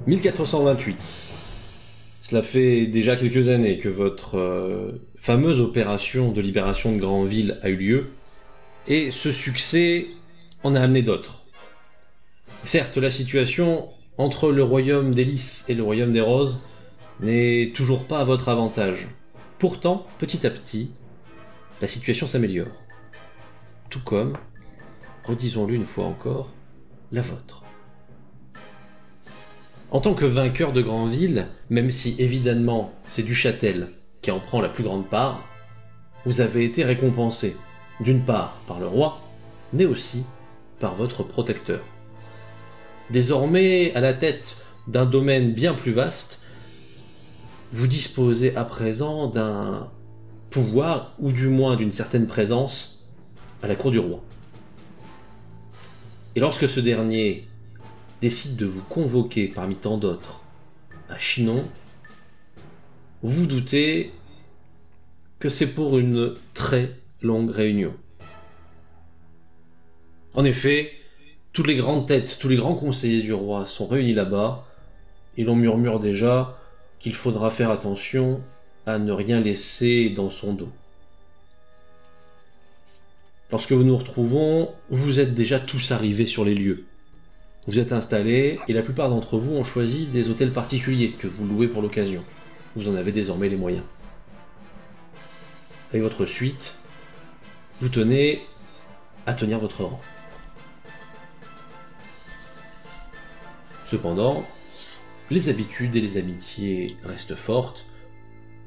« 1428. Cela fait déjà quelques années que votre fameuse opération de libération de Granville a eu lieu, et ce succès en a amené d'autres. Certes, la situation entre le royaume des Lys et le royaume des Roses n'est toujours pas à votre avantage. Pourtant, petit à petit, la situation s'améliore. Tout comme, redisons-le une fois encore, la vôtre. En tant que vainqueur de Granville, même si évidemment c'est Duchâtel qui en prend la plus grande part, vous avez été récompensé, d'une part par le roi, mais aussi par votre protecteur. Désormais, à la tête d'un domaine bien plus vaste, vous disposez à présent d'un pouvoir, ou du moins d'une certaine présence, à la cour du roi. Et lorsque ce dernier décide de vous convoquer parmi tant d'autres à Chinon, vous doutez que c'est pour une très longue réunion. En effet, toutes les grandes têtes, tous les grands conseillers du roi sont réunis là-bas, et l'on murmure déjà qu'il faudra faire attention à ne rien laisser dans son dos. Lorsque nous nous retrouvons, vous êtes déjà tous arrivés sur les lieux. Vous êtes installés, et la plupart d'entre vous ont choisi des hôtels particuliers que vous louez pour l'occasion. Vous en avez désormais les moyens. Avec votre suite, vous tenez à tenir votre rang. Cependant, les habitudes et les amitiés restent fortes,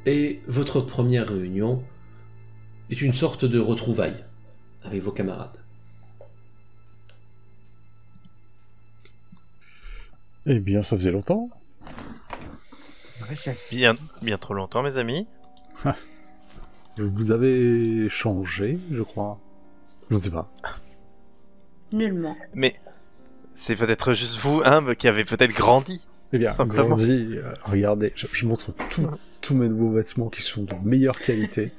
et votre première réunion est une sorte de retrouvaille avec vos camarades. Eh bien, ça faisait longtemps. Bien trop longtemps, mes amis. Vous avez changé, je crois. Je ne sais pas. Nullement. Mais c'est peut-être juste vous, qui avez peut-être grandi. Eh bien, simplement. grandi, regardez, je montre tous mes nouveaux vêtements qui sont de meilleure qualité.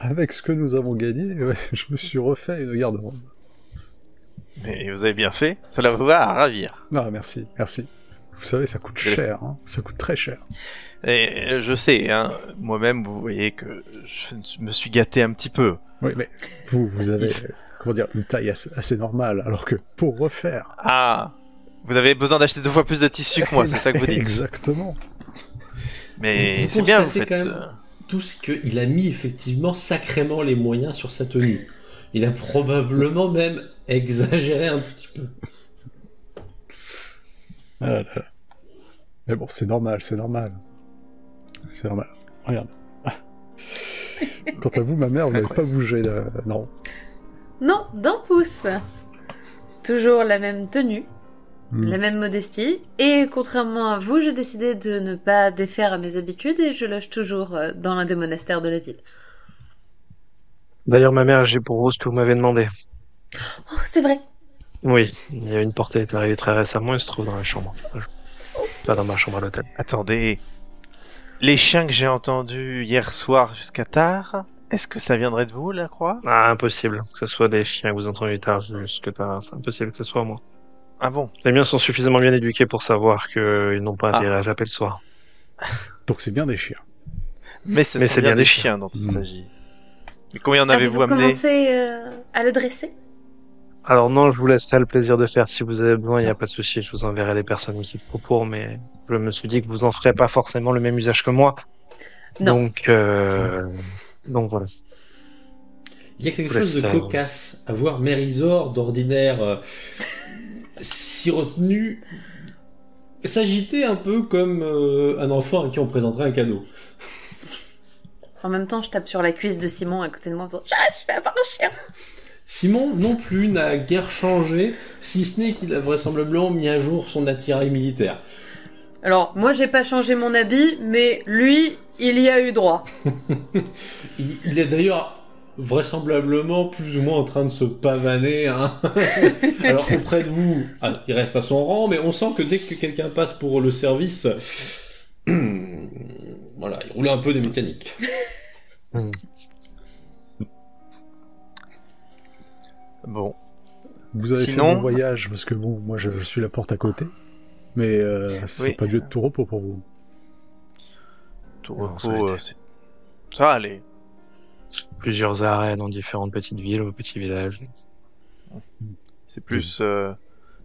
Avec ce que nous avons gagné, je me suis refait une garde-robe. Mais vous avez bien fait, cela vous va à ravir. Ah, merci. Vous savez, ça coûte cher, ça coûte très cher. Et je sais, moi-même, vous voyez que je me suis gâté un petit peu. Oui, mais vous avez, une taille assez normale, alors que pour refaire... Ah, vous avez besoin d'acheter 2 fois plus de tissu que moi, c'est ça que vous dites. Exactement. Mais vous c'est bien, vous faites... quand même tout ce qu'il a mis effectivement sacrément les moyens sur sa tenue. Il a probablement même exagéré un petit peu. Ah là là. Mais bon, c'est normal. Regarde. Quant à vous, ma mère, vous n'avez pas bougé, non. Non, d'un pouce. Toujours la même tenue, la même modestie, et contrairement à vous, j'ai décidé de ne pas défaire à mes habitudes et je loge toujours dans l'un des monastères de la ville. D'ailleurs, ma mère, j'ai pour vous ce que vous m'avez demandé. Oh, c'est vrai. Oui, il y a une portée qui est arrivée très récemment, elle se trouve dans la chambre. Pas dans ma chambre à l'hôtel. Attendez, les chiens que j'ai entendus hier soir jusqu'à tard, est-ce que ça viendrait de vous, la croix? Ah, impossible que ce soit des chiens que vous entendez tard jusque tard. C'est impossible que ce soit moi. Ah bon? Les miens sont suffisamment bien éduqués pour savoir qu'ils n'ont pas intérêt à japper le soir. Donc c'est bien des chiens. Mais c'est bien des chiens dont il s'agit. Et combien en avez-vous amené? Commencé à le dresser? Alors non, je vous laisserai le plaisir de faire. Si vous avez besoin, il n'y a pas de souci, je vous enverrai les personnes qu'il faut pour, mais je me suis dit que vous en ferez pas forcément le même usage que moi. Non. Donc voilà. Il y a quelque chose de cocasse à voir Mérisor d'ordinaire si retenu s'agiter un peu comme un enfant à qui on présenterait un cadeau. En même temps, je tape sur la cuisse de Simon à côté de moi en disant « Je vais avoir un chien !» Simon non plus n'a guère changé, si ce n'est qu'il a vraisemblablement mis à jour son attirail militaire. Alors, moi, j'ai pas changé mon habit, mais lui, il y a eu droit. Il est d'ailleurs vraisemblablement plus ou moins en train de se pavaner. Hein. Alors, auprès de vous, il reste à son rang, mais on sent que dès que quelqu'un passe pour le service, voilà, il roule un peu des mécaniques. Bon. Vous avez Sinon- fait mon voyage, parce que bon, moi je suis la porte à côté, mais c'est Oui. pas dû être tout repos pour vous. Tout Non, ça a repos, été. ça va aller. Plusieurs arrêts dans différentes petites villes ou petits villages. C'est plus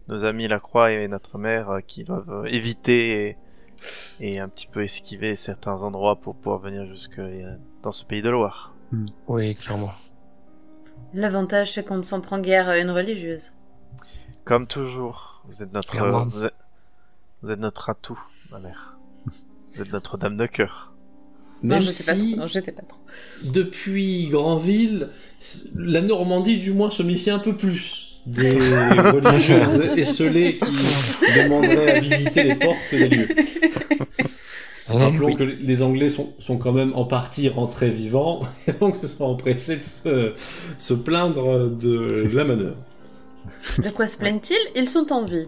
nos amis Lacroix et notre mère qui doivent éviter et un petit peu esquiver certains endroits pour pouvoir venir jusque dans ce pays de Loire. Oui, clairement. L'avantage, c'est qu'on ne s'en prend guère à une religieuse. Comme toujours, vous êtes notre, Clairement. vous êtes notre atout, ma mère. Vous êtes notre dame de cœur. Non, Même je sais pas si, trop. Non, j'étais pas trop. depuis Granville, la Normandie du moins se méfie un peu plus des religieuses esselées qui demanderaient à visiter les portes des lieux. Rappelons que les Anglais sont quand même en partie rentrés vivants, et donc sont empressés de se plaindre de la manœuvre. De quoi se plaignent-ils? Ils sont en vie.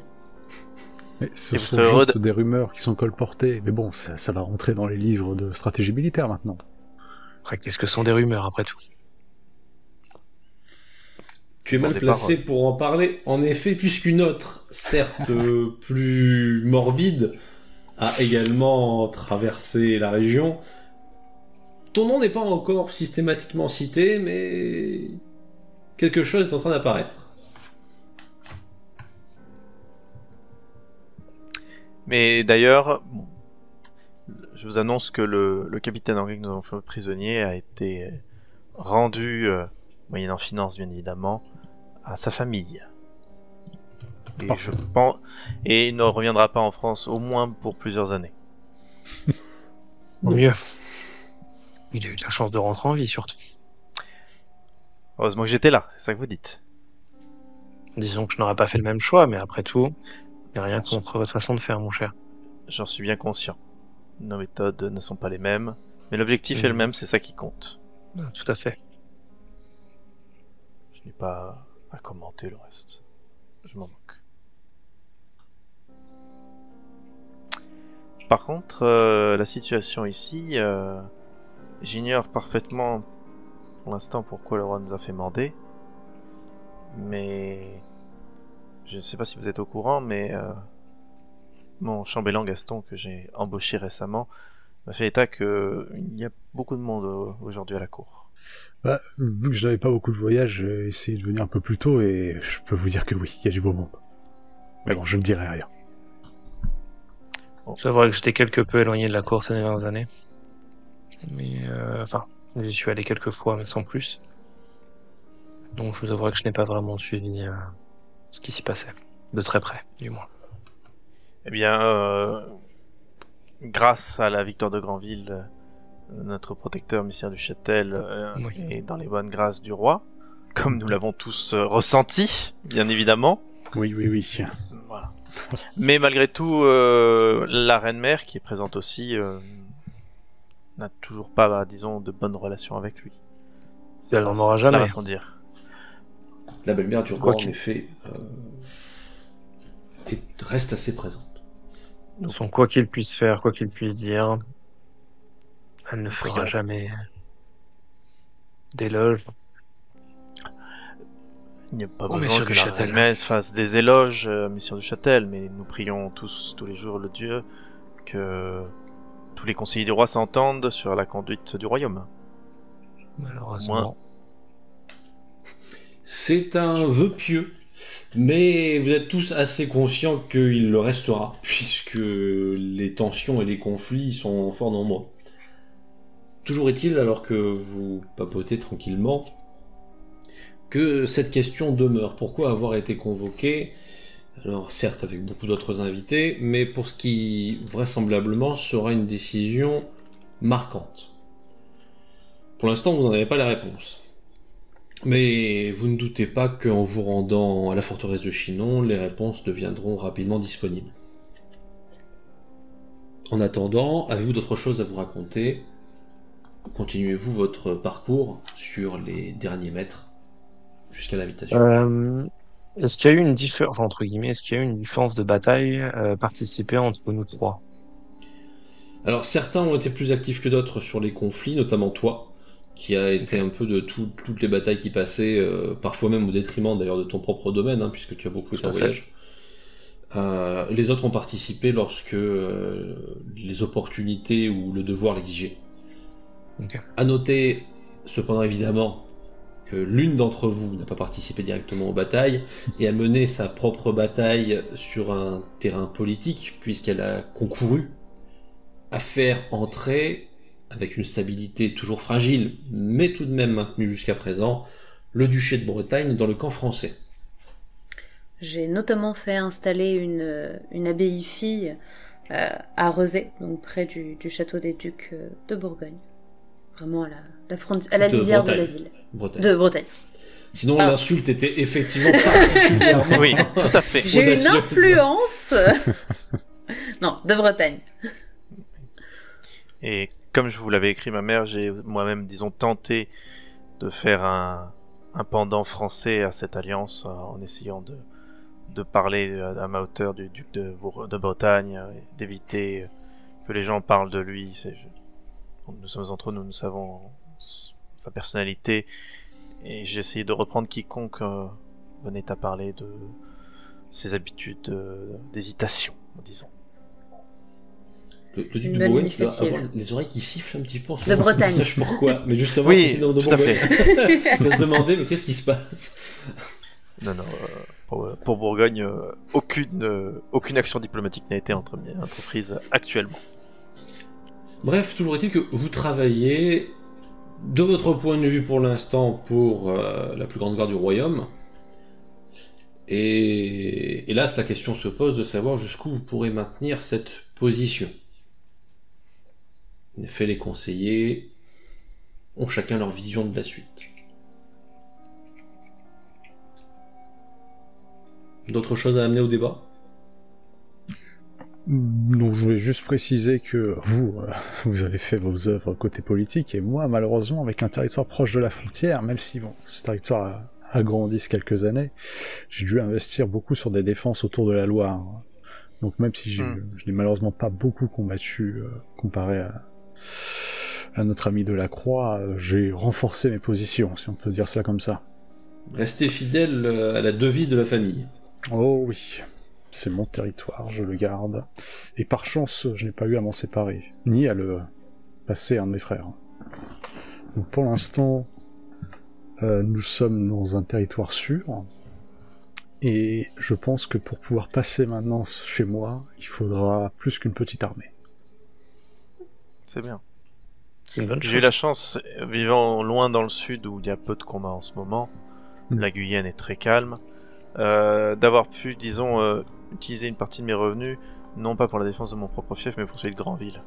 Mais ce Et vous sont serez heureux juste des rumeurs qui sont colportées, mais bon, ça va rentrer dans les livres de stratégie militaire maintenant. Après, qu'est-ce que sont des rumeurs après tout? Tu es mal Des placé pour en parler, en effet, puisqu'une autre, certes plus morbide, a également traversé la région. Ton nom n'est pas encore systématiquement cité, mais quelque chose est en train d'apparaître. Mais d'ailleurs, bon, je vous annonce que le capitaine anglais que nous avons fait prisonnier a été rendu, moyennant finance bien évidemment, à sa famille. Et Parfait. je pense, et il ne reviendra pas en France au moins pour plusieurs années. Au mieux. Il a eu de la chance de rentrer en vie, surtout. Heureusement que j'étais là, c'est ça que vous dites. Disons que je n'aurais pas fait le même choix, mais après tout, il n'y a rien contre votre façon de faire, mon cher. J'en suis bien conscient. Nos méthodes ne sont pas les mêmes, mais l'objectif est le même, c'est ça qui compte. Ah, tout à fait. Je n'ai pas à commenter le reste. Je m'en moque. Par contre, la situation ici, j'ignore parfaitement pour l'instant pourquoi le roi nous a fait mander. Mais je ne sais pas si vous êtes au courant, mais mon chambellan Gaston que j'ai embauché récemment m'a fait état qu'il y a beaucoup de monde aujourd'hui à la cour. Bah, vu que je n'avais pas beaucoup de voyages, j'ai essayé de venir un peu plus tôt et je peux vous dire que oui, il y a du beau monde. Mais bon, je ne dirai rien. C'est vrai que j'étais quelque peu éloigné de la cour ces dernières années. Mais, enfin, j'y suis allé quelques fois, mais sans plus. Donc je vous avouerai que je n'ai pas vraiment suivi ce qui s'y passait. De très près, du moins. Eh bien, grâce à la victoire de Granville, notre protecteur, Messire du Châtel, Oui. est dans les bonnes grâces du roi, comme nous l'avons tous ressenti, bien évidemment. Oui, oui, oui. Voilà. Mais malgré tout, la reine-mère, qui est présente aussi, n'a toujours pas, disons, de bonnes relations avec lui. Elle n'en aura Cela jamais. va sans dire. La belle-mère du roi, Quoi en qu'il- effet, reste assez présente. De son quoi qu'il puisse faire, quoi qu'il puisse dire, elle ne fera Regarde. jamais d'éloges. Il n'y a pas Oh, besoin Messire que du la Châtel. reine-mère fasse des éloges, Messire du Châtel, mais nous prions tous les jours le Dieu que tous les conseillers du roi s'entendent sur la conduite du royaume. Malheureusement. C'est un vœu pieux, mais vous êtes tous assez conscients qu'il le restera, puisque les tensions et les conflits sont fort nombreux. Toujours est-il, alors que vous papotez tranquillement, que cette question demeure. Pourquoi avoir été convoqué? Alors certes avec beaucoup d'autres invités, mais pour ce qui vraisemblablement sera une décision marquante. Pour l'instant, vous n'en avez pas la réponse. Mais vous ne doutez pas qu'en vous rendant à la forteresse de Chinon, les réponses deviendront rapidement disponibles. En attendant, avez-vous d'autres choses à vous raconter? Continuez-vous votre parcours sur les derniers mètres jusqu'à l'invitation? Est-ce qu'il y a eu une différence, entre guillemets, est-ce qu'il y a eu une différence de bataille participée entre nous trois? Alors certains ont été plus actifs que d'autres sur les conflits, notamment toi, qui a été un peu de toutes les batailles qui passaient, parfois même au détriment d'ailleurs de ton propre domaine, hein, puisque tu as beaucoup été en voyage. Les autres ont participé lorsque les opportunités ou le devoir l'exigeaient. Okay. À noter, cependant évidemment, que l'une d'entre vous n'a pas participé directement aux batailles et a mené sa propre bataille sur un terrain politique, puisqu'elle a concouru à faire entrer, avec une stabilité toujours fragile, mais tout de même maintenue jusqu'à présent, le duché de Bretagne dans le camp français. J'ai notamment fait installer une abbaye fille à Rezé, donc près du château des Ducs de Bourgogne. Vraiment à la lisière de la ville. De Bretagne. Sinon, l'insulte était effectivement particulièrement... Oui, tout à fait. J'ai une influence. Non, de Bretagne. Et comme je vous l'avais écrit, ma mère, j'ai moi-même, disons, tenté de faire un pendant français à cette alliance en essayant de parler à ma hauteur du duc de Bretagne, d'éviter que les gens parlent de lui. Nous sommes entre nous, nous savons sa personnalité, et j'ai essayé de reprendre quiconque venait à parler de ses habitudes d'hésitation, disons. Le duc de Bourgogne, tu dois avoir les oreilles qui sifflent un petit peu en ce moment. De Bretagne. Je sais pourquoi, mais justement, oui, c'est dans de Bourgogne. Je me demander, mais qu'est-ce qui se passe? Non, pour Bourgogne, aucune action diplomatique n'a été entreprise actuellement. Bref, toujours est-il que vous travaillez, de votre point de vue pour l'instant, pour la plus grande garde du royaume. Et là, la question se pose de savoir jusqu'où vous pourrez maintenir cette position. En effet, les conseillers ont chacun leur vision de la suite. D'autres choses à amener au débat? Non, je voulais juste préciser que vous avez fait vos œuvres côté politique, et moi, malheureusement, avec un territoire proche de la frontière, même si ce territoire a grandi ces quelques années, j'ai dû investir beaucoup sur des défenses autour de la Loire. Donc même si je n'ai malheureusement pas beaucoup combattu comparé à notre ami Delacroix, j'ai renforcé mes positions, si on peut dire cela comme ça. Restez fidèle à la devise de la famille. Oh oui, c'est mon territoire, je le garde. Et par chance, je n'ai pas eu à m'en séparer, ni à le passer à un de mes frères. Donc pour l'instant, nous sommes dans un territoire sûr, et je pense que pour pouvoir passer maintenant chez moi, il faudra plus qu'une petite armée. C'est bien. J'ai eu la chance, vivant loin dans le sud où il y a peu de combats en ce moment, la Guyenne est très calme, d'avoir pu, disons, utiliser une partie de mes revenus, non pas pour la défense de mon propre fief, mais pour celui de Granville.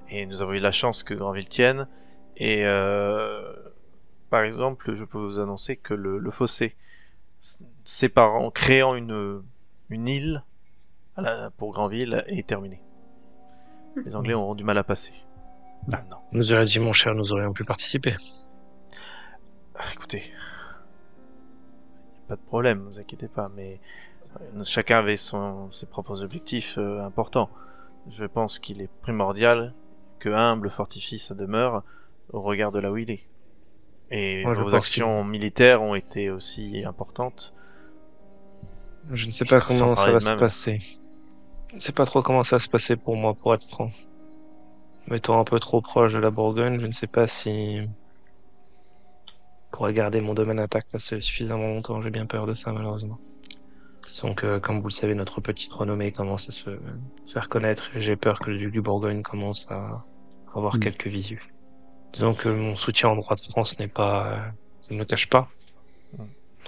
Et nous avons eu la chance que Granville tienne, et par exemple, je peux vous annoncer que le fossé séparant, créant une île pour Granville est terminé. Les Anglais auront du mal à passer. Maintenant. Nous aurions dit, mon cher, nous aurions pu participer. Écoutez, pas de problème, ne vous inquiétez pas, mais chacun avait ses propres objectifs importants. Je pense qu'il est primordial que humble fortifie sa demeure au regard de là où il est. Et vos actions militaires ont été aussi importantes. Je ne sais pas comment ça va se passer. Je ne sais pas trop comment ça va se passer pour moi, pour être franc. Étant un peu trop proche de la Bourgogne, je ne sais pas si je pourrais garder mon domaine intact assez suffisamment longtemps. J'ai bien peur de ça, malheureusement. Disons que, comme vous le savez, notre petite renommée commence à se faire connaître, et j'ai peur que le duc du Bourgogne commence à avoir quelques visus. Disons que mon soutien en droit de France n'est pas... ça ne me cache pas.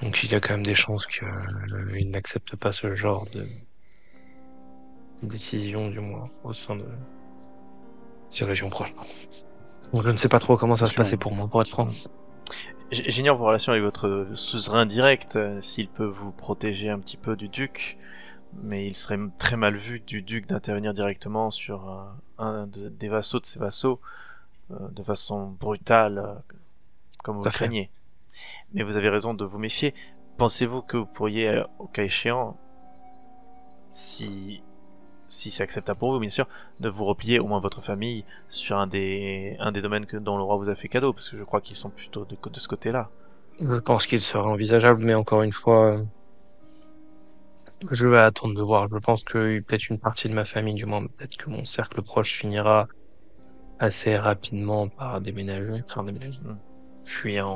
Donc il y a quand même des chances qu'il n'accepte pas ce genre de décision, du moins, au sein de ces régions proches. Donc je ne sais pas trop comment ça va se passer pour moi, pour être franc. J'ignore vos relations avec votre suzerain direct, s'il peut vous protéger un petit peu du duc. mais il serait très mal vu du duc d'intervenir directement sur des vassaux de ses vassaux de façon brutale, comme vous Tout le à fait. craignez. Mais vous avez raison de vous méfier. Pensez-vous que vous pourriez, au cas échéant, si c'est acceptable pour vous, bien sûr, de vous replier, au moins votre famille, sur un des domaines dont le roi vous a fait cadeau, parce que je crois qu'ils sont plutôt de ce côté-là. Je pense qu'il serait envisageable, mais encore une fois, je vais attendre de voir. Je pense que peut-être une partie de ma famille, du moins peut-être que mon cercle proche finira assez rapidement par déménager, fuir.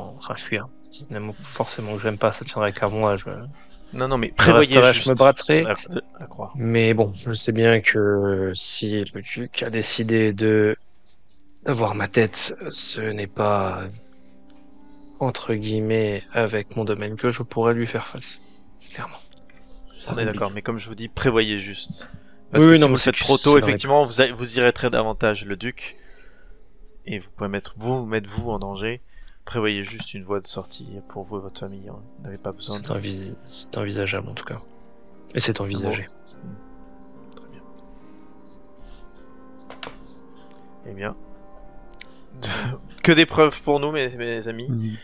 Ce n'est pas forcément que j'aime pas, ça tiendrait qu'à moi. Non, mais Je prévoyez resterai, juste je me battrai. la croix. Mais bon, je sais bien que si le duc a décidé d'avoir ma tête, ce n'est pas, entre guillemets, avec mon domaine que je pourrais lui faire face. Clairement. Ça On est complique. d'accord, mais comme je vous dis, prévoyez juste. Parce Oui, que oui, si non, vous mais le faites c'est trop que tôt, c'est vrai effectivement, vous irriterez davantage le duc. Et vous pouvez mettre vous en danger. Prévoyez juste une voie de sortie pour vous et votre famille. Vous n'avez pas besoin C'est envisageable en tout cas. Et c'est envisagé. Très bien. Eh bien. Que des preuves pour nous, mes amis.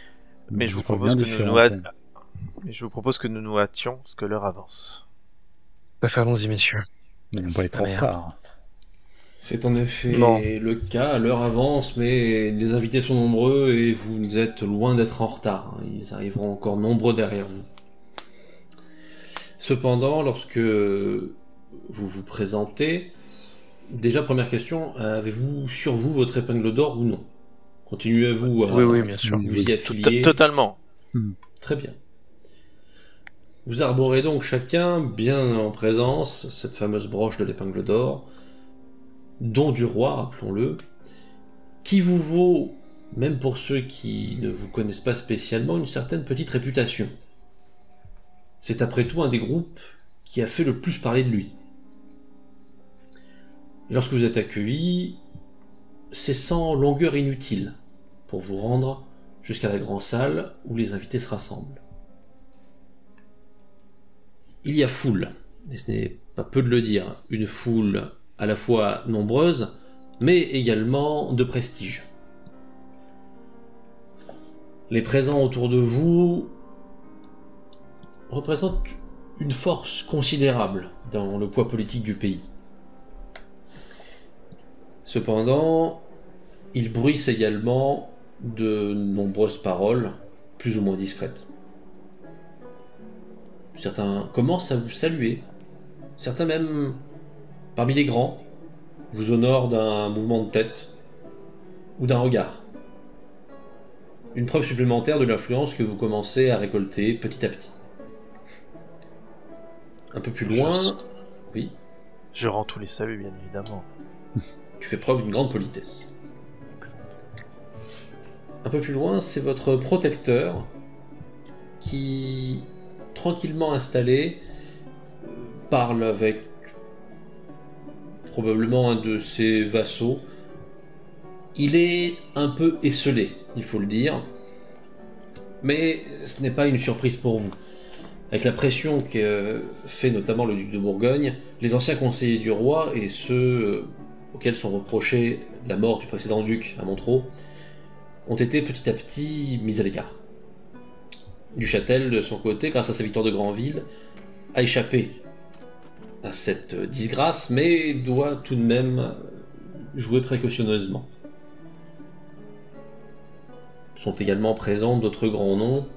Mais je vous propose que nous nous hâtions, parce que l'heure avance. Allons-y, messieurs. Mais on va être en Merde. retard. C'est en effet Non. le cas, l'heure avance, mais les invités sont nombreux et vous êtes loin d'être en retard. Ils arriveront encore nombreux derrière vous. Cependant, lorsque vous vous présentez, déjà première question, avez-vous sur vous votre épingle d'or ou non? Continuez-vous à Oui, bien sûr. vous y affilier? Totalement. Très bien. Vous arborez donc chacun, bien en présence, cette fameuse broche de l'épingle d'or, don du roi, rappelons-le, qui vous vaut, même pour ceux qui ne vous connaissent pas spécialement, une certaine petite réputation. C'est après tout un des groupes qui a fait le plus parler de lui. Et lorsque vous êtes accueillis, c'est sans longueur inutile pour vous rendre jusqu'à la grande salle où les invités se rassemblent. Il y a foule, et ce n'est pas peu de le dire, une foule à la fois nombreuse, mais également de prestige. Les présents autour de vous représentent une force considérable dans le poids politique du pays. Cependant, ils bruissent également de nombreuses paroles, plus ou moins discrètes. Certains commencent à vous saluer, certains même, parmi les grands, vous honorent d'un mouvement de tête ou d'un regard. Une preuve supplémentaire de l'influence que vous commencez à récolter petit à petit. Un peu plus loin, oui, Je rends tous les saluts, bien évidemment. tu fais preuve d'une grande politesse. Un peu plus loin, c'est votre protecteur qui, tranquillement installé, parle avec probablement un de ses vassaux. Il est un peu esselé, il faut le dire, mais ce n'est pas une surprise pour vous. Avec la pression que fait notamment le duc de Bourgogne, les anciens conseillers du roi et ceux auxquels sont reprochés la mort du précédent duc à Montreux ont été petit à petit mis à l'écart. Duchâtel, de son côté, grâce à sa victoire de Granville, a échappé à cette disgrâce, mais doit tout de même jouer précautionneusement. Sont également présents d'autres grands noms,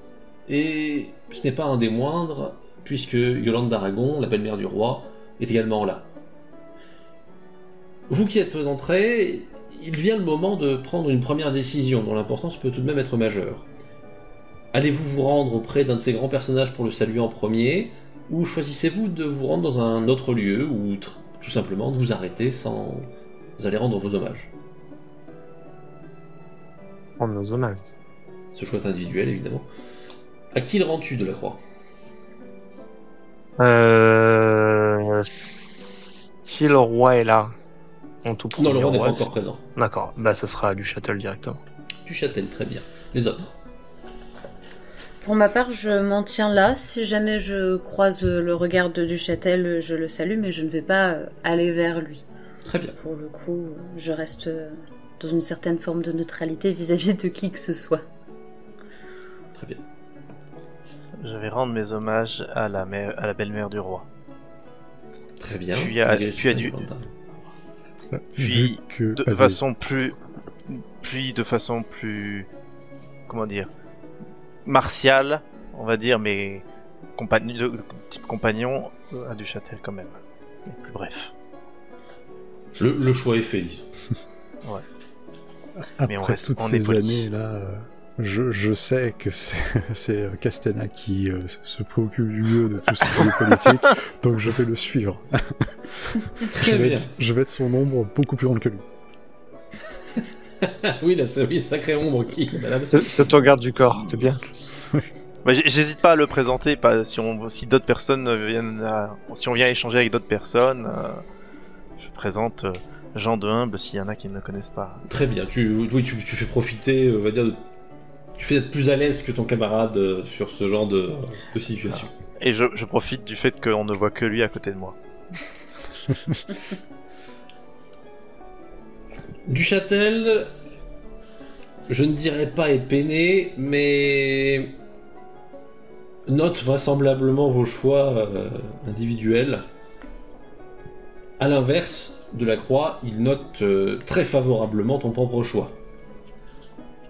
et ce n'est pas un des moindres, puisque Yolande d'Aragon, la belle-mère du roi, est également là. Vous qui êtes entrés, il vient le moment de prendre une première décision, dont l'importance peut tout de même être majeure. Allez-vous vous rendre auprès d'un de ces grands personnages pour le saluer en premier, ou choisissez-vous de vous rendre dans un autre lieu, ou tout simplement de vous arrêter sans aller rendre vos hommages? Prendre nos hommages. Ce choix est individuel, évidemment. À qui le rends-tu de la croix? Si le roi est là, en tout premier Non, le roi n'est pas c'est- encore présent. D'accord, bah ce sera du Châtel directement. Duchâtel, très bien. Les autres? Pour ma part, je m'en tiens là. Si jamais je croise le regard de Duchâtel, je le salue, mais je ne vais pas aller vers lui. Très bien. Pour le coup, je reste dans une certaine forme de neutralité vis-à-vis de qui que ce soit. Très bien. Je vais rendre mes hommages à la belle-mère du roi. Très bien. Puis de façon plus, comment dire, martiale, on va dire, mais type compagnon à Duchâtel quand même. Mais plus bref. Le choix est fait, disons. Ouais. Après toutes ces années-là, je sais que c'est Castella qui se préoccupe du mieux de tout ce qui est politique, donc je vais le suivre. Je vais être son ombre beaucoup plus grande que lui. Oui, la sacrée ombre qui... C'est ton garde du corps, c'est bien. Bah, j'hésite pas à le présenter, si d'autres personnes viennent si on vient échanger avec d'autres personnes, je présente Jean de Humble s'il y en a qui ne le connaissent pas. Très bien, tu fais profiter, on va dire, tu fais être plus à l'aise que ton camarade sur ce genre de situation. Et je profite du fait qu'on ne voit que lui à côté de moi. Duchâtel, je ne dirais pas est peiné, mais note vraisemblablement vos choix individuels. À l'inverse de la Croix, il note très favorablement ton propre choix.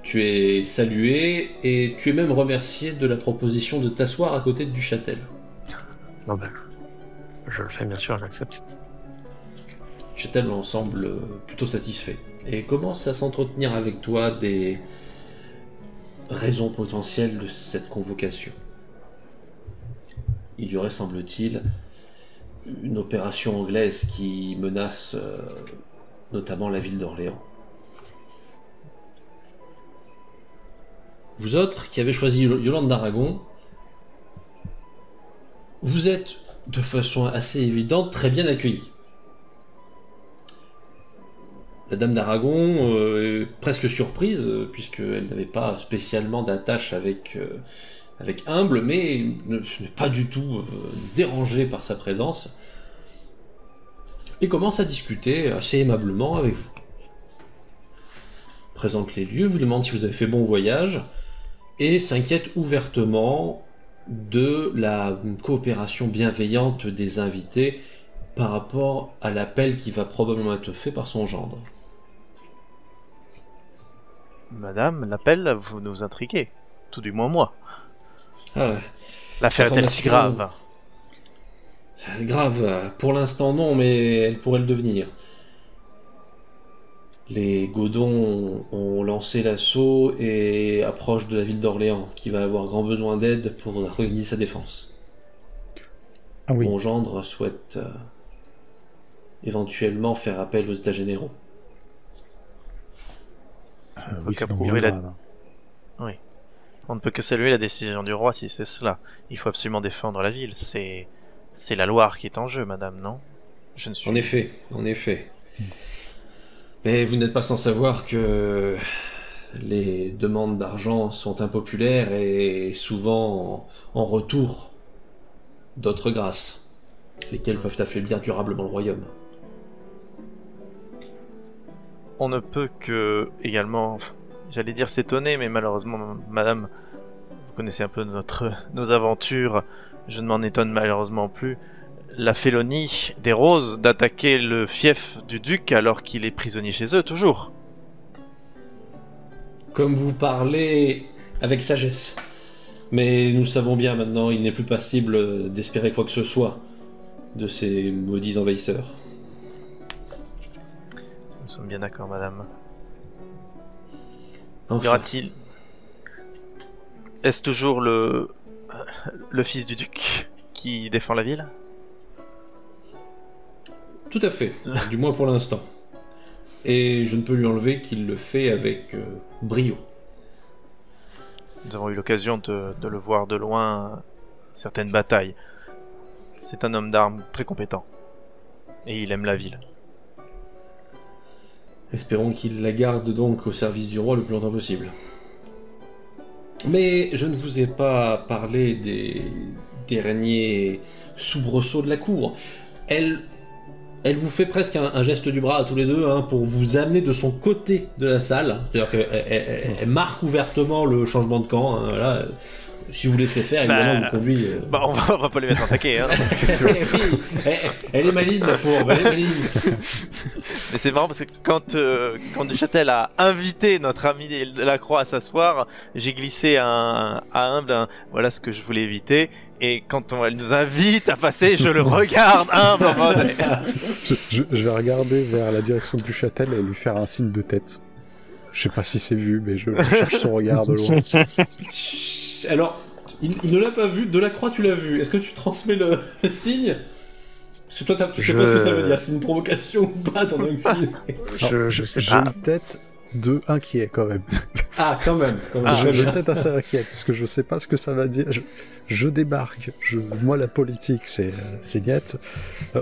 Tu es salué et tu es même remercié de la proposition de t'asseoir à côté de Duchâtel. Non ben, je le fais bien sûr, j'accepte. Duchâtel en semble plutôt satisfait et commence à s'entretenir avec toi des raisons potentielles de cette convocation. Il y aurait, semble-t-il, une opération anglaise qui menace notamment la ville d'Orléans. Vous autres qui avez choisi Yolande d'Aragon, vous êtes de façon assez évidente très bien accueillis. La dame d'Aragon est presque surprise, puisqu'elle n'avait pas spécialement d'attache avec Humble, mais ne n'est pas du tout dérangée par sa présence, et commence à discuter assez aimablement avec vous. Présente les lieux, vous demande si vous avez fait bon voyage, et s'inquiète ouvertement de la coopération bienveillante des invités par rapport à l'appel qui va probablement être fait par son gendre. Madame, l'appel, vous nous intriguez. Tout du moins moi. Ah, l'affaire est-elle si grave? Grave, pour l'instant non, mais elle pourrait le devenir. Les Godons ont lancé l'assaut et approchent de la ville d'Orléans, qui va avoir grand besoin d'aide pour organiser sa défense. Ah oui. Mon gendre souhaite éventuellement faire appel aux États généraux. Oui, c'est bien grave. Oui. On ne peut que saluer la décision du roi si c'est cela. Il faut absolument défendre la ville. C'est la Loire qui est en jeu, madame, non? Je ne suis... En effet. Mais vous n'êtes pas sans savoir que les demandes d'argent sont impopulaires et souvent en retour d'autres grâces, lesquelles peuvent affaiblir durablement le royaume. On ne peut que également, j'allais dire s'étonner, mais malheureusement, madame, vous connaissez un peu nos aventures, je ne m'en étonne malheureusement plus. La félonie des Roses d'attaquer le fief du duc alors qu'il est prisonnier chez eux, toujours. Comme vous parlez avec sagesse. Mais nous savons bien maintenant, il n'est plus possible d'espérer quoi que ce soit de ces maudits envahisseurs. Nous sommes bien d'accord, madame. Enfin. Y aura-t-il... Est-ce toujours le fils du duc qui défend la ville? Tout à fait, du moins pour l'instant. Et je ne peux lui enlever qu'il le fait avec brio. Nous avons eu l'occasion de le voir de loin certaines batailles. C'est un homme d'armes très compétent. Et il aime la ville. Espérons qu'il la garde donc au service du roi le plus longtemps possible. Mais je ne vous ai pas parlé des derniers soubresauts de la cour. Elle vous fait presque un geste du bras à tous les deux hein, pour vous amener de son côté de la salle. C'est-à-dire qu'elle marque ouvertement le changement de camp. Hein, voilà. Si vous laissez faire, évidemment, vous conduit. On va pas les mettre en taquet. Hein. C'est sûr. Elle est maligne, la fourbe, elle est maligne. Mais c'est marrant parce que quand Duchâtel a invité notre ami Delacroix à s'asseoir, j'ai glissé à Humble, voilà ce que je voulais éviter. Et quand elle nous invite à passer, je le regarde Humble en mode... Je vais regarder vers la direction de Duchâtel et lui faire un signe de tête. Je sais pas si c'est vu, mais je cherche son regard de loin. Alors, il ne l'a pas vu, Delacroix tu l'as vu. Est-ce que tu transmets le signe? Parce que toi tu sais pas ce que ça veut dire, c'est une provocation ou pas, t'en as aucune. Je sais J'ai pas. une tête de inquiet quand même. Ah, quand même. J'ai une tête assez inquiète parce que je sais pas ce que ça va dire. Je débarque. Moi, la politique, c'est net.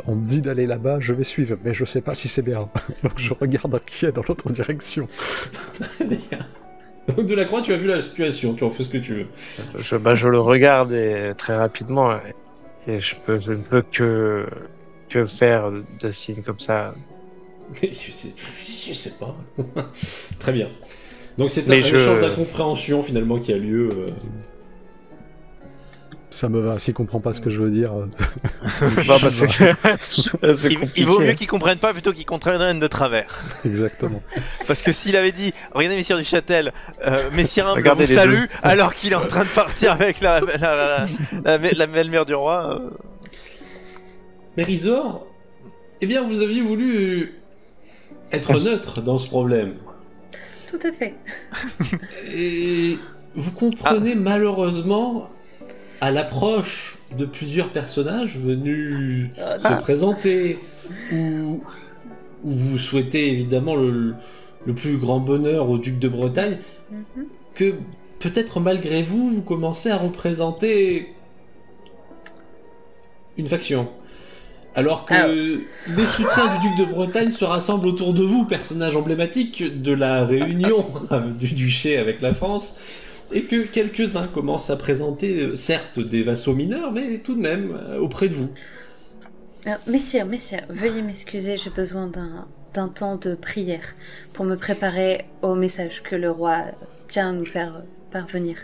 On me dit d'aller là-bas, je vais suivre, mais je sais pas si c'est bien. Donc je regarde inquiet dans l'autre direction. Très bien. Donc Delacroix, tu as vu la situation, tu en fais ce que tu veux. Je le regarde et, très rapidement et je ne peux que faire de signes comme ça. Je sais pas. Très bien. Donc c'est un Mais échange d'incompréhension finalement qui a lieu. Ça me va, s'il comprend pas ce que je veux dire. Parce que Il vaut mieux qu'ils comprennent pas plutôt qu'ils comprennent de travers. Exactement. Parce que s'il avait dit, regardez Messire Duchâtel, Messire Humble Regardez vous les salue, deux. alors qu'il est en train de partir avec la belle-mère du roi. Mérisor, eh bien vous aviez voulu être neutre dans ce problème. Tout à fait. Et vous comprenez malheureusement, à l'approche de plusieurs personnages venus se présenter, ou vous souhaitez évidemment le plus grand bonheur au duc de Bretagne, que peut-être malgré vous, vous commencez à représenter une faction. Alors que les soutiens du duc de Bretagne se rassemblent autour de vous, personnage emblématique de la réunion du duché avec la France, et que quelques-uns commencent à présenter, certes, des vassaux mineurs, mais tout de même auprès de vous. Messire, veuillez m'excuser, j'ai besoin d'un temps de prière pour me préparer au message que le roi tient à nous faire parvenir.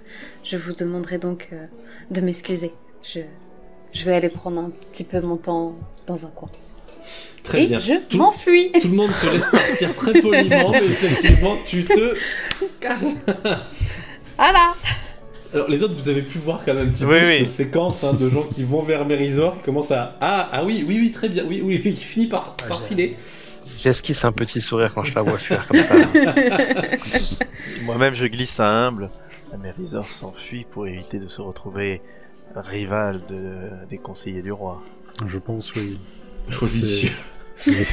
Je vous demanderai donc de m'excuser. Je vais aller prendre un petit peu mon temps dans un coin. Très bien. Je m'enfuis. Tout le monde te laisse partir très poliment, mais effectivement, tu te casses. Voilà. Alors, les autres, vous avez pu voir quand même un petit peu Oui. cette séquence de gens qui vont vers Mérisor, qui commencent à... Ah oui, très bien. Oui, qui finit par filer. j'esquisse un petit sourire quand je la vois fuir comme ça. Moi-même, je glisse à Humble. La Mérisor s'enfuit pour éviter de se retrouver rival des conseillers du roi. Je pense, oui. Choisi. Oui.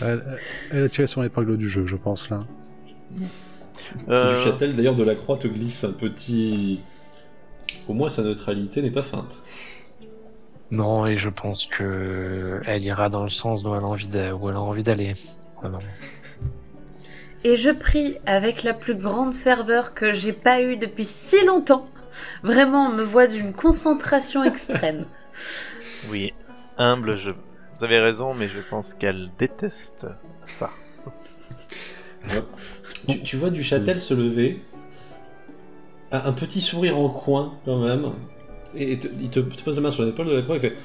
Elle a tiré son épingle du jeu, je pense, là. Duchâtel, d'ailleurs, Delacroix te glisse un petit... Au moins, sa neutralité n'est pas feinte. Non, et je pense que elle ira dans le sens où elle a envie d'aller. Vraiment. Et je prie avec la plus grande ferveur que j'ai pas eue depuis si longtemps. Vraiment, on me voit d'une concentration extrême. Oui, Humble, vous avez raison, mais je pense qu'elle déteste ça. Tu vois Duchâtel se lever, un petit sourire en coin quand même, et il te pose la main sur l'épaule de la croix et fait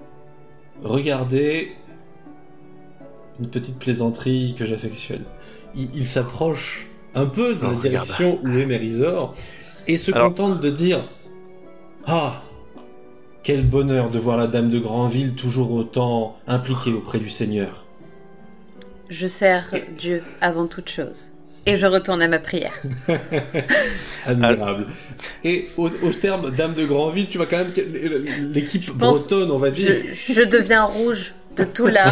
« Regardez une petite plaisanterie que j'affectionne. » Il s'approche un peu de la direction où est Mérisor et se contente de dire « Ah, quel bonheur de voir la dame de Granville toujours autant impliquée auprès du Seigneur. » Je sers Dieu avant toute chose. Et je retourne à ma prière. Admirable. Et au terme Dame de Granville, tu vois quand même l'équipe bretonne, on va dire. Je deviens rouge de tout là.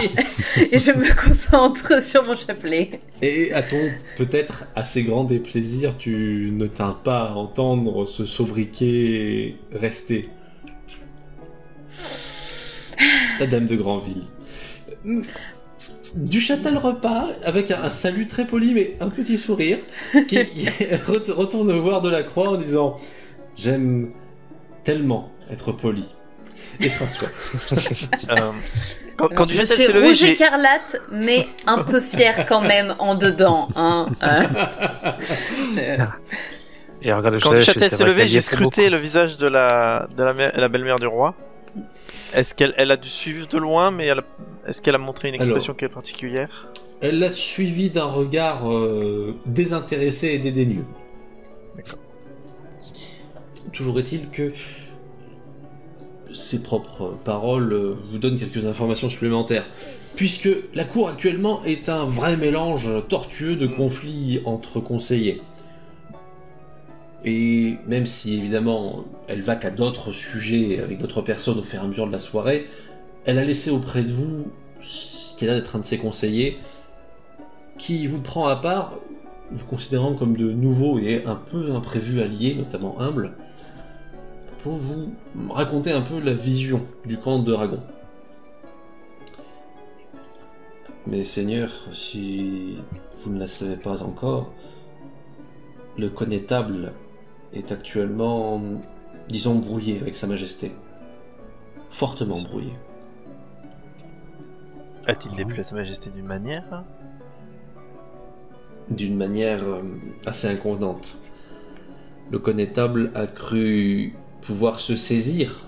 Et je me concentre sur mon chapelet. Et à ton peut-être assez grand déplaisir, tu ne tardes pas à entendre ce sobriquet rester. La Dame de Granville. Duchâtel repart avec un salut très poli mais un petit sourire qui retourne voir Delacroix en disant « J'aime tellement être poli » et se rassoit. Quand Je Duchâtel suis s'est levé, rouge écarlate, mais un peu fière quand même en dedans. Hein. Et regarde, Quand Duchâtel s'est levé, j'ai scruté le visage de la belle-mère du roi. Est-ce qu'elle a dû suivre de loin, mais est-ce qu'elle a montré une expression qui est particulière? Elle l'a suivi d'un regard désintéressé et dédaigneux. D'accord. Toujours est-il que ses propres paroles vous donnent quelques informations supplémentaires, puisque la cour actuellement est un vrai mélange tortueux de conflits entre conseillers. Et même si évidemment elle va qu'à d'autres sujets avec d'autres personnes au fur et à mesure de la soirée, elle a laissé auprès de vous ce qui a l'air d'être un de ses conseillers, qui vous prend à part, vous considérant comme de nouveaux et un peu imprévus alliés, notamment humbles, pour vous raconter un peu la vision du camp de Ragon. Mais seigneurs, si vous ne la savez pas encore, le connétable est actuellement, disons, brouillé avec sa majesté. Fortement brouillé. A-t-il déplu à sa majesté d'une manière? D'une manière assez inconvenante. Le connétable a cru pouvoir se saisir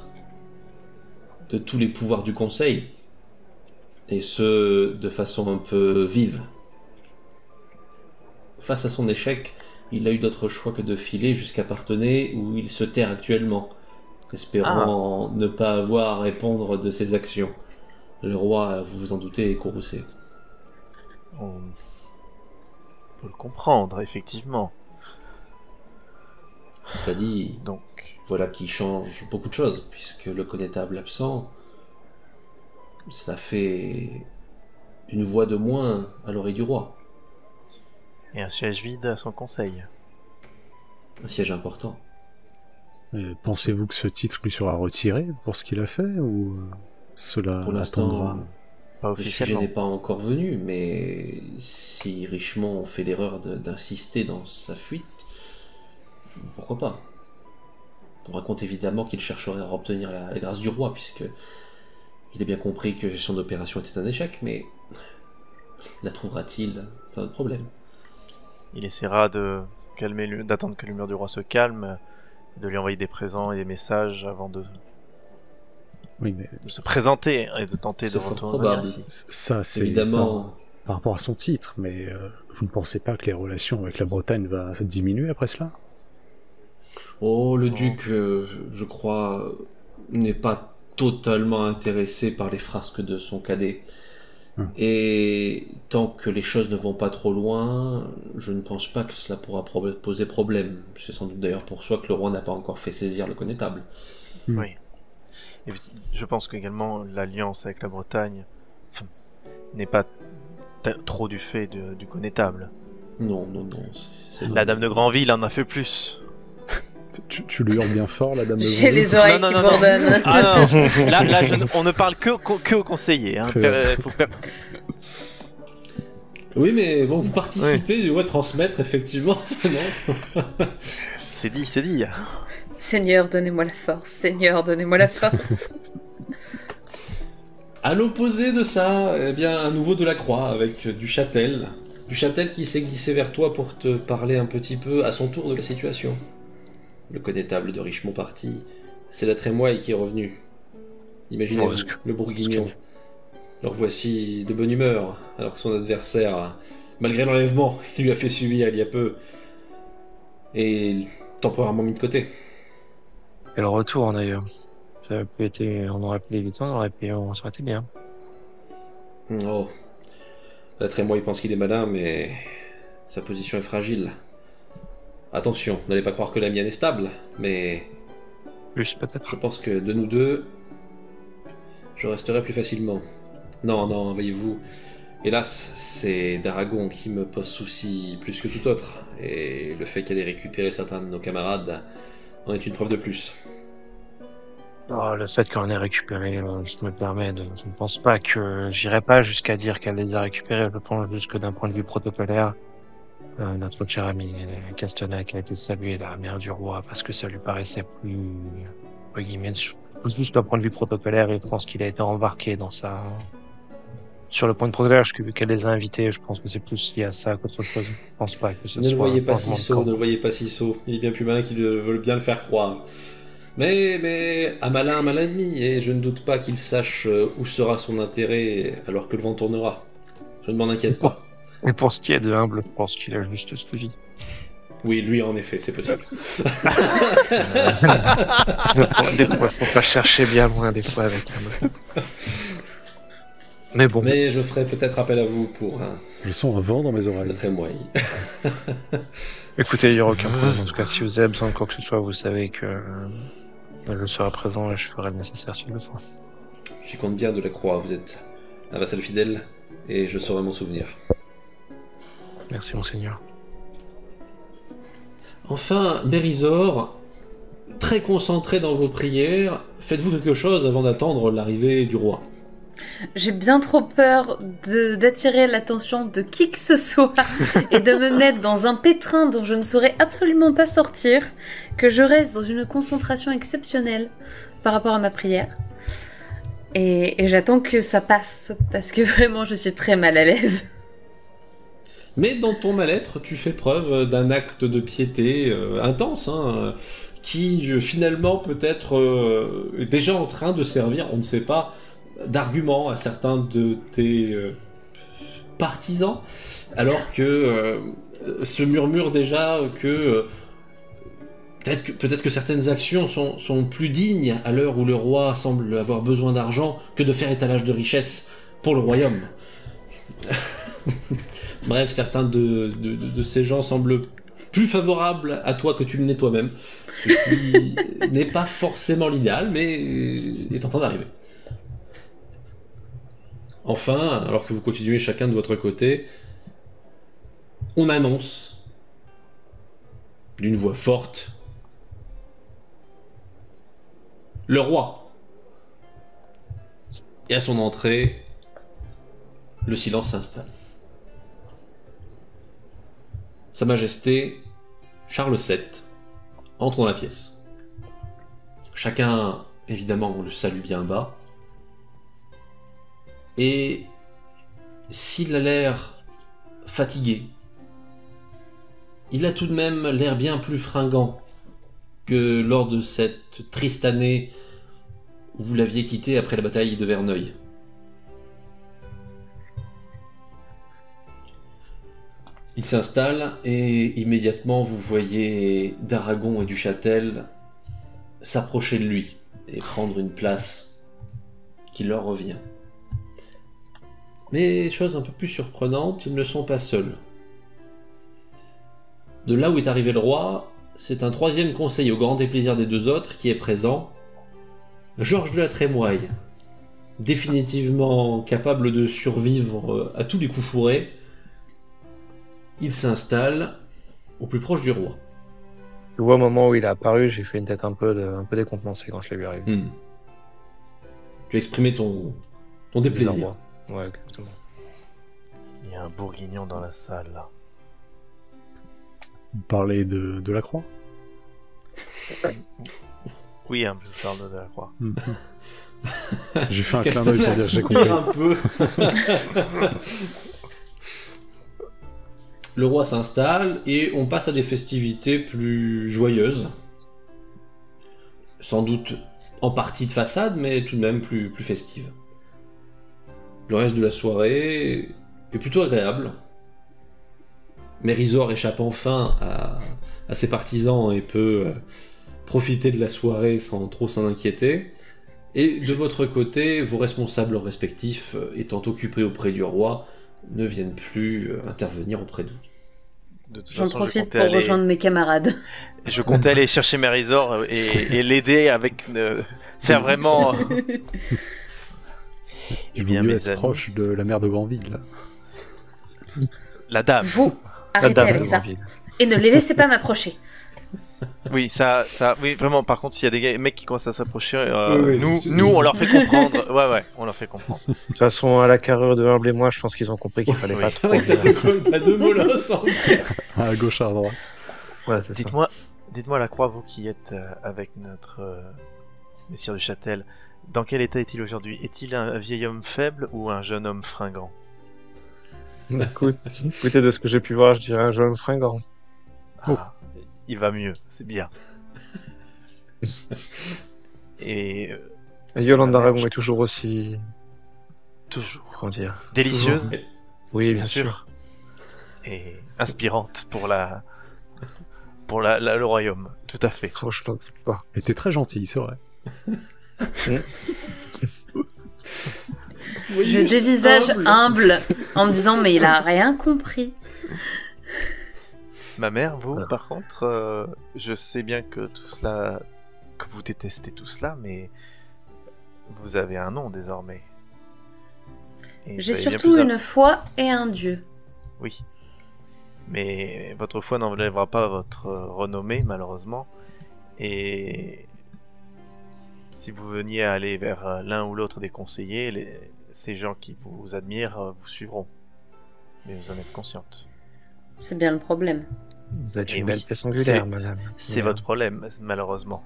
de tous les pouvoirs du conseil, et ce, de façon un peu vive. Face à son échec, il a eu d'autre choix que de filer jusqu'à Parthenay, où il se terre actuellement, espérant ne pas avoir à répondre de ses actions. Le roi, vous vous en doutez, est courroucé. On peut le comprendre, effectivement. Cela dit, Donc, voilà qui change beaucoup de choses, puisque le connétable absent, ça fait une voix de moins à l'oreille du roi. et un siège vide à son conseil. Un siège important. Pensez-vous que ce titre lui sera retiré pour ce qu'il a fait, ou cela Pour attendra? l'instant, Pas le sujet officiellement. n'est pas encore venu, mais si Richemont fait l'erreur d'insister dans sa fuite, pourquoi pas? On raconte évidemment qu'il chercherait à obtenir la grâce du roi, puisque il a bien compris que son opération était un échec, mais la trouvera-t-il? C'est un autre problème. Il essaiera d'attendre que l'humeur du roi se calme, de lui envoyer des présents et des messages avant de Oui, mais se présenter et de tenter de C'est fort retourner probable. ainsi. ça, c'est Évidemment, par rapport à son titre, mais vous ne pensez pas que les relations avec la Bretagne vont diminuer après cela? le duc, je crois, n'est pas totalement intéressé par les frasques de son cadet. Et tant que les choses ne vont pas trop loin, je ne pense pas que cela pourra poser problème. C'est sans doute d'ailleurs pour ça que le roi n'a pas encore fait saisir le connétable. Oui. Et je pense qu'également l'alliance avec la Bretagne n'est pas trop du fait du connétable. Non, c'est vrai. La dame de Granville en a fait plus. Tu lui hurles bien fort, la dame de J'ai Grandville. les oreilles qui bourdonnent. Ah non, là on ne parle que aux conseillers. Hein. Oui, mais bon, vous participez, ouais, transmettre, effectivement, non. C'est dit. Seigneur, donnez-moi la force. Seigneur, donnez-moi la force. À l'opposé de ça, eh bien, un nouveau Delacroix avec Duchâtel. Duchâtel qui s'est glissé vers toi pour te parler un petit peu à son tour de la situation. Le connétable de Richemont parti, c'est la Trémoille qui est revenu. Imaginez-vous, le bourguignon. Alors voici de bonne humeur, alors que son adversaire, malgré l'enlèvement qu'il lui a fait subir il y a peu, est temporairement mis de côté. Et le retour d'ailleurs. Ça aurait pu être, on aurait pu l'éviter, on ça aurait été bien. Oh, la Trémoille pense qu'il est malin, mais sa position est fragile. Attention, n'allez pas croire que la mienne est stable, mais Plus peut-être. je pense que de nous deux, je resterai plus facilement. Non, voyez-vous, hélas, c'est d'Aragon qui me pose souci plus que tout autre, et le fait qu'elle ait récupéré certains de nos camarades en est une preuve de plus. Le fait qu'on ait récupéré, je me permets de... Je ne pense pas que... J'irai pas jusqu'à dire qu'elle les a récupérés. Je pense juste que d'un point de vue protocolaire, notre cher ami Castanet a été salué la mère du roi parce que ça lui paraissait plus... entre guillemets, juste d'un point de vue protocolaire, et je pense qu'il a été embarqué dans ça. Sur le point de protocolaire, qu'elle les a invités, je pense que c'est plus lié à ça qu'autre chose. Je pense pas que ce Ne soit... le voyez pas vraiment si le sot, camp. ne le voyez pas si sot. Il est bien plus malin qu'il veut bien le faire croire. Mais un malin ennemi, et je ne doute pas qu'il sache où sera son intérêt alors que le vent tournera. Je ne m'en inquiète pas. Et pour ce qui est de humble, je pense qu'il a juste suivi. Oui, lui en effet, c'est possible. Des fois, faut pas chercher bien loin, des fois, avec un... Mais bon. Mais je ferai peut-être appel à vous pour Je sens un vent dans mes oreilles. le trémoille. Écoutez, il n'y aura aucun problème. En tout cas, si vous avez besoin de quoi que ce soit, vous savez que je serai présent et je ferai le nécessaire s'il le faut. J'y compte bien de la croix, vous êtes un vassal fidèle, et je saurai m'en souvenir. Merci, monseigneur. Enfin, Mérisor, très concentré dans vos prières, faites-vous quelque chose avant d'attendre l'arrivée du roi. J'ai bien trop peur d'attirer l'attention de qui que ce soit et de me mettre dans un pétrin dont je ne saurais absolument pas sortir, que je reste dans une concentration exceptionnelle par rapport à ma prière. Et j'attends que ça passe, parce que vraiment je suis très mal à l'aise. Mais dans ton mal-être, tu fais preuve d'un acte de piété intense, qui finalement peut être déjà en train de servir, on ne sait pas, d'argument à certains de tes partisans, alors que se murmure déjà que peut-être que certaines actions sont plus dignes à l'heure où le roi semble avoir besoin d'argent que de faire étalage de richesse pour le royaume. Bref, certains de ces gens semblent plus favorables à toi que tu ne l'es toi-même, ce qui n'est pas forcément l'idéal, mais est en train d'arriver. Enfin, alors que vous continuez chacun de votre côté, on annonce d'une voix forte le roi. Et à son entrée, le silence s'installe. Sa Majesté Charles VII entre dans la pièce. Chacun, évidemment, le salue bien bas. Et s'il a l'air fatigué, il a tout de même l'air bien plus fringant que lors de cette triste année où vous l'aviez quitté après la bataille de Verneuil. Il s'installe et immédiatement vous voyez d'Aragon et du Châtel s'approcher de lui et prendre une place qui leur revient. Mais, chose un peu plus surprenante, ils ne sont pas seuls. De là où est arrivé le roi, c'est un troisième conseiller au grand déplaisir des deux autres qui est présent, Georges de la Trémoille, définitivement capable de survivre à tous les coups fourrés. Il s'installe au plus proche du roi. Je vois au moment où il est apparu, j'ai fait une tête un peu décontenancée quand je l'ai vu arriver. Tu as exprimé ton déplaisir. Ouais, exactement. Il y a un bourguignon dans la salle, là. Vous parlez de la croix? Oui, un peu, parle de la croix. J'ai fait un clin d'œil pour dire j'ai compris. Un peu. Le roi s'installe et on passe à des festivités plus joyeuses. Sans doute en partie de façade, mais tout de même plus festives. Le reste de la soirée est plutôt agréable. Mérisor échappe enfin à ses partisans et peut profiter de la soirée sans trop s'en inquiéter. Et de votre côté, vos responsables respectifs, étant occupés auprès du roi, ne viennent plus intervenir auprès de vous. De toute J'en façon, profite pour rejoindre mes camarades. Je comptais aller chercher Mérisor et l'aider avec faire vraiment. Il vaut mieux être proche de la mère de Granville. Là. La dame. Vous, arrêtez avec ça. Et ne les laissez pas m'approcher. Oui, oui, vraiment. Par contre, s'il y a des mecs qui commencent à s'approcher, Oui, nous, on leur fait comprendre. Ouais, on leur fait comprendre. De toute façon, à la carrure de Humble et moi, je pense qu'ils ont compris qu'il fallait Oui. pas trop. Ouais, t'as deux molosses en fait. À gauche, à droite. Ouais, c'est ça. Dites-moi, Lacroix, vous qui êtes avec notre messire du Châtel, dans quel état est-il aujourd'hui? Est-il un vieil homme faible ou un jeune homme fringant? Écoutez, de ce que j'ai pu voir, je dirais un jeune fringant. Ah, il va mieux, c'est bien. Et Et Yolande Ah, d'Aragon merde. est toujours aussi. toujours Comment dire? délicieuse, Oui, bien sûr, et inspirante pour le royaume, tout à fait. Oh, je t'en doute pas. Elle était très gentille, c'est vrai. Je dévisage humble en me disant mais il a rien compris. Ma mère, vous, Ah. par contre, je sais bien que tout cela, que vous détestez tout cela, mais vous avez un nom désormais. Et J'ai vous avez bien surtout plus une foi et un dieu. Oui. Mais votre foi n'enlèvera pas votre renommée, malheureusement. Et si vous veniez à aller vers l'un ou l'autre des conseillers, ces gens qui vous admirent vous suivront. Mais vous en êtes consciente. C'est bien le problème. Vous êtes Eh une belle oui, pièce angulaire, c'est- madame. C'est Mais, votre problème, malheureusement.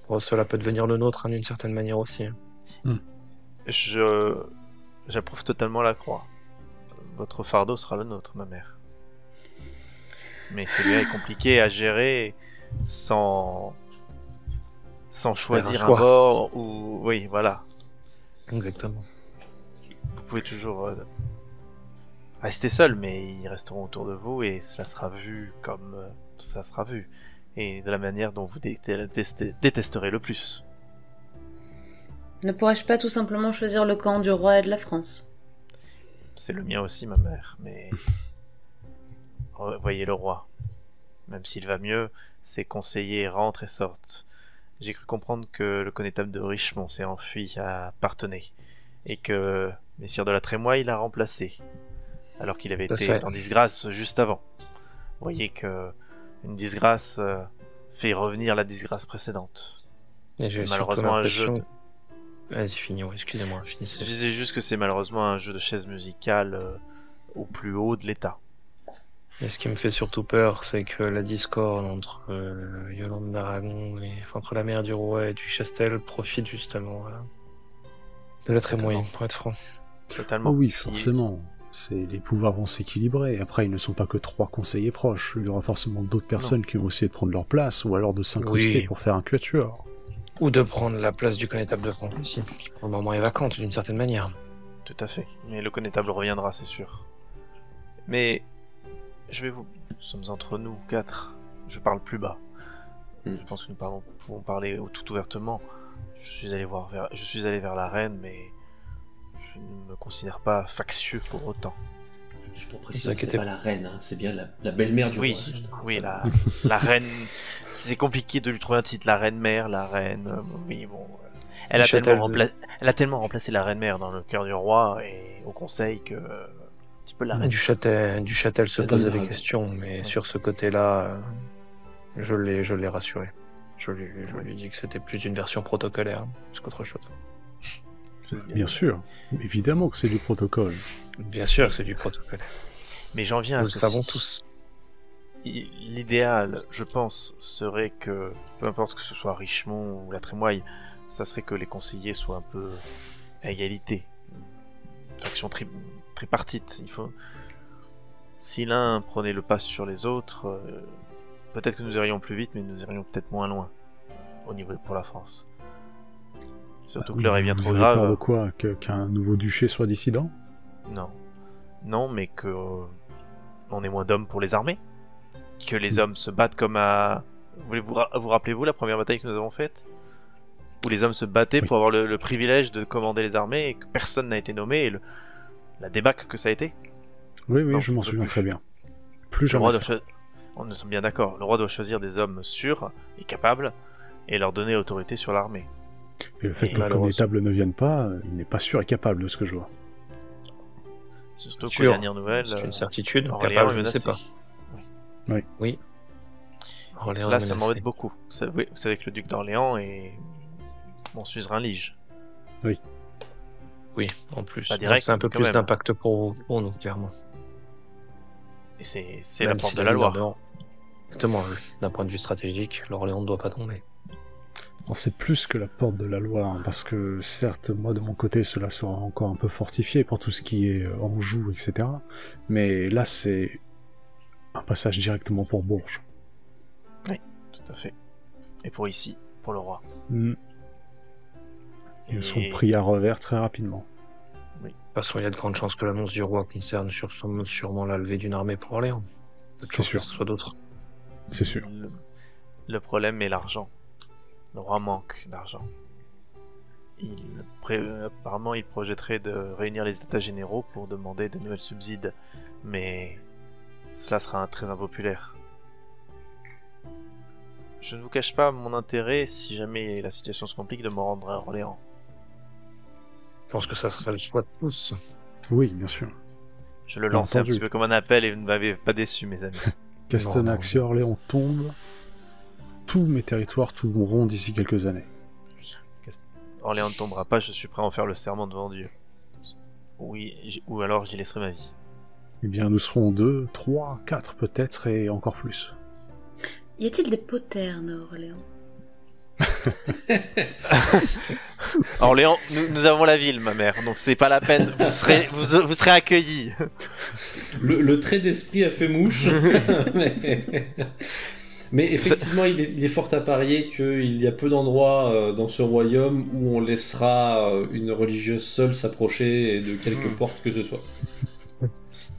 bon, cela peut devenir le nôtre, hein, d'une certaine manière aussi. Hein. J'approuve totalement la croix. Votre fardeau sera le nôtre, ma mère. Mais celui-là est compliqué à gérer sans choisir un choix. bord ou... Oui, voilà. Exactement. Vous pouvez toujours rester seul, mais ils resteront autour de vous et cela sera vu comme ça sera vu. Et de la manière dont vous détesterez le plus. Ne pourrais-je pas tout simplement choisir le camp du roi et de la France? C'est le mien aussi, ma mère, mais... Voyez le roi. Même s'il va mieux, ses conseillers rentrent et sortent. J'ai cru comprendre que le connétable de Richemont s'est enfui à Parthenay, et que Messire de la Trémoille l'a remplacé, alors qu'il avait Tout à été fait. en disgrâce juste avant. Voyez que une disgrâce fait revenir la disgrâce précédente. Et j'ai C'est surtout malheureusement un jeu l'impression. Vas-y, finis, ouais, excusez-moi. Je finissez. disais juste que c'est malheureusement un jeu de chaise musicale au plus haut de l'État. Et ce qui me fait surtout peur, c'est que la discorde entre Yolande d'Aragon et enfin, entre la mère du roi et du Chastel profite justement de la Trémoille, pour être franc. Totalement. Oh oui, Si- forcément. Les pouvoirs vont s'équilibrer. Après, ils ne sont pas que 3 conseillers proches. Il y aura forcément d'autres personnes qui vont essayer de prendre leur place, ou alors de s'incruster Oui. pour faire un quatuor. Ou de prendre la place du connétable de France aussi, qui pour le moment est vacante d'une certaine manière. Tout à fait. Mais le connétable reviendra, c'est sûr. Mais nous sommes entre nous 4. Je parle plus bas. Je pense que pouvons parler tout ouvertement. Je suis allé vers la reine, mais je ne me considère pas factieux pour autant. Je pour Ne préciser, vous c'est inquiétez pas la reine, hein, c'est bien la belle-mère du Oui, roi. juste. oui, la reine. C'est compliqué de lui trouver un titre. La reine-mère, la reine. Oui, bon. Elle a, Châtel elle a tellement remplacé la reine-mère dans le cœur du roi et au conseil que. Un petit peu la reine. Du Châtel se La posait Dame des Dragon. questions, mais Ouais. sur ce côté-là, je l'ai rassuré. Je lui ai dit que c'était plus une version protocolaire, plus qu'autre chose. Bien sûr. Évidemment que c'est du protocole. Bien sûr que c'est du protocole. Mais j'en viens à Nous le ceci. savons tous. L'idéal, je pense, serait que, peu importe que ce soit Richemont ou la Trémoille, ça serait que les conseillers soient un peu à égalité. Une faction tripartite. Si l'un prenait le pas sur les autres, peut-être que nous irions plus vite, mais nous irions peut-être moins loin au niveau pour la France. Surtout que l'heure est bien Vous trop avez grave. peur de quoi qu'un nouveau duché soit dissident? Non. Non, mais que on ait moins d'hommes pour les armées. Que les hommes se battent comme à... Vous rappelez-vous la première bataille que nous avons faite? Où les hommes se battaient Oui. pour avoir le privilège de commander les armées et que personne n'a été nommé et la débâcle que ça a été. Oui, oui, Non, je m'en je peux souviens plus. très bien. Plus Le jamais roi ça. doit On nous sommes bien d'accord. Le roi doit choisir des hommes sûrs et capables et leur donner autorité sur l'armée. Et le fait Et que le malheureusement- connétable ne vienne pas, il n'est pas sûr et capable de ce que je vois. Surtout que Sûr. les dernières nouvelles... C'est une certitude, Orléans capable, est je ne sais menacé. pas. Oui. Orléans Là, est ça menacé. m'embête beaucoup. Vous savez que le duc d'Orléans est mon suzerain lige. Oui, en plus. Pas Donc, direct, c'est un peu mais quand plus même. d'impact pour nous, clairement. Et c'est la Même porte si de la ville Loire. d'Orléans- Exactement, d'un point de vue stratégique, l'Orléans ne doit pas tomber. Alors, c'est plus que la porte de la Loire, hein, parce que certes, moi de mon côté, cela sera encore un peu fortifié pour tout ce qui est Anjou, etc. Mais là, c'est un passage directement pour Bourges. Tout à fait. Et pour ici, pour le roi. Mm. Et- Ils sont pris à revers très rapidement. De toute façon, il y a de grandes chances que l'annonce du roi concerne sûrement la levée d'une armée pour Orléans. Peu de C'est chances sûr. que ce soit d'autres. C'est sûr. Le problème est l'argent. Le roi manque d'argent. Apparemment, il projetterait de réunir les états généraux pour demander de nouvelles subsides. Mais cela sera très impopulaire. Je ne vous cache pas mon intérêt, si jamais la situation se complique, de me rendre à Orléans. Je pense que ça serait le choix de tous. Oui, bien sûr. Je le Bien lançais un entendu. petit peu comme un appel et vous ne m'avez pas déçu, mes amis. Castenac, si Orléans tombe, tous mes territoires tomberont d'ici quelques années. Orléans ne tombera pas, je suis prêt à en faire le serment devant Dieu. Oui, ou alors j'y laisserai ma vie. Eh bien, nous serons 2, 3, 4 peut-être, et encore plus. Y a-t-il des poternes à Orléans? À Orléans, nous avons la ville, ma mère, donc c'est pas la peine, vous serez accueillis. Le trait d'esprit a fait mouche. Mais effectivement, il est fort à parier qu'il y a peu d'endroits dans ce royaume où on laissera une religieuse seule s'approcher de quelque porte que ce soit.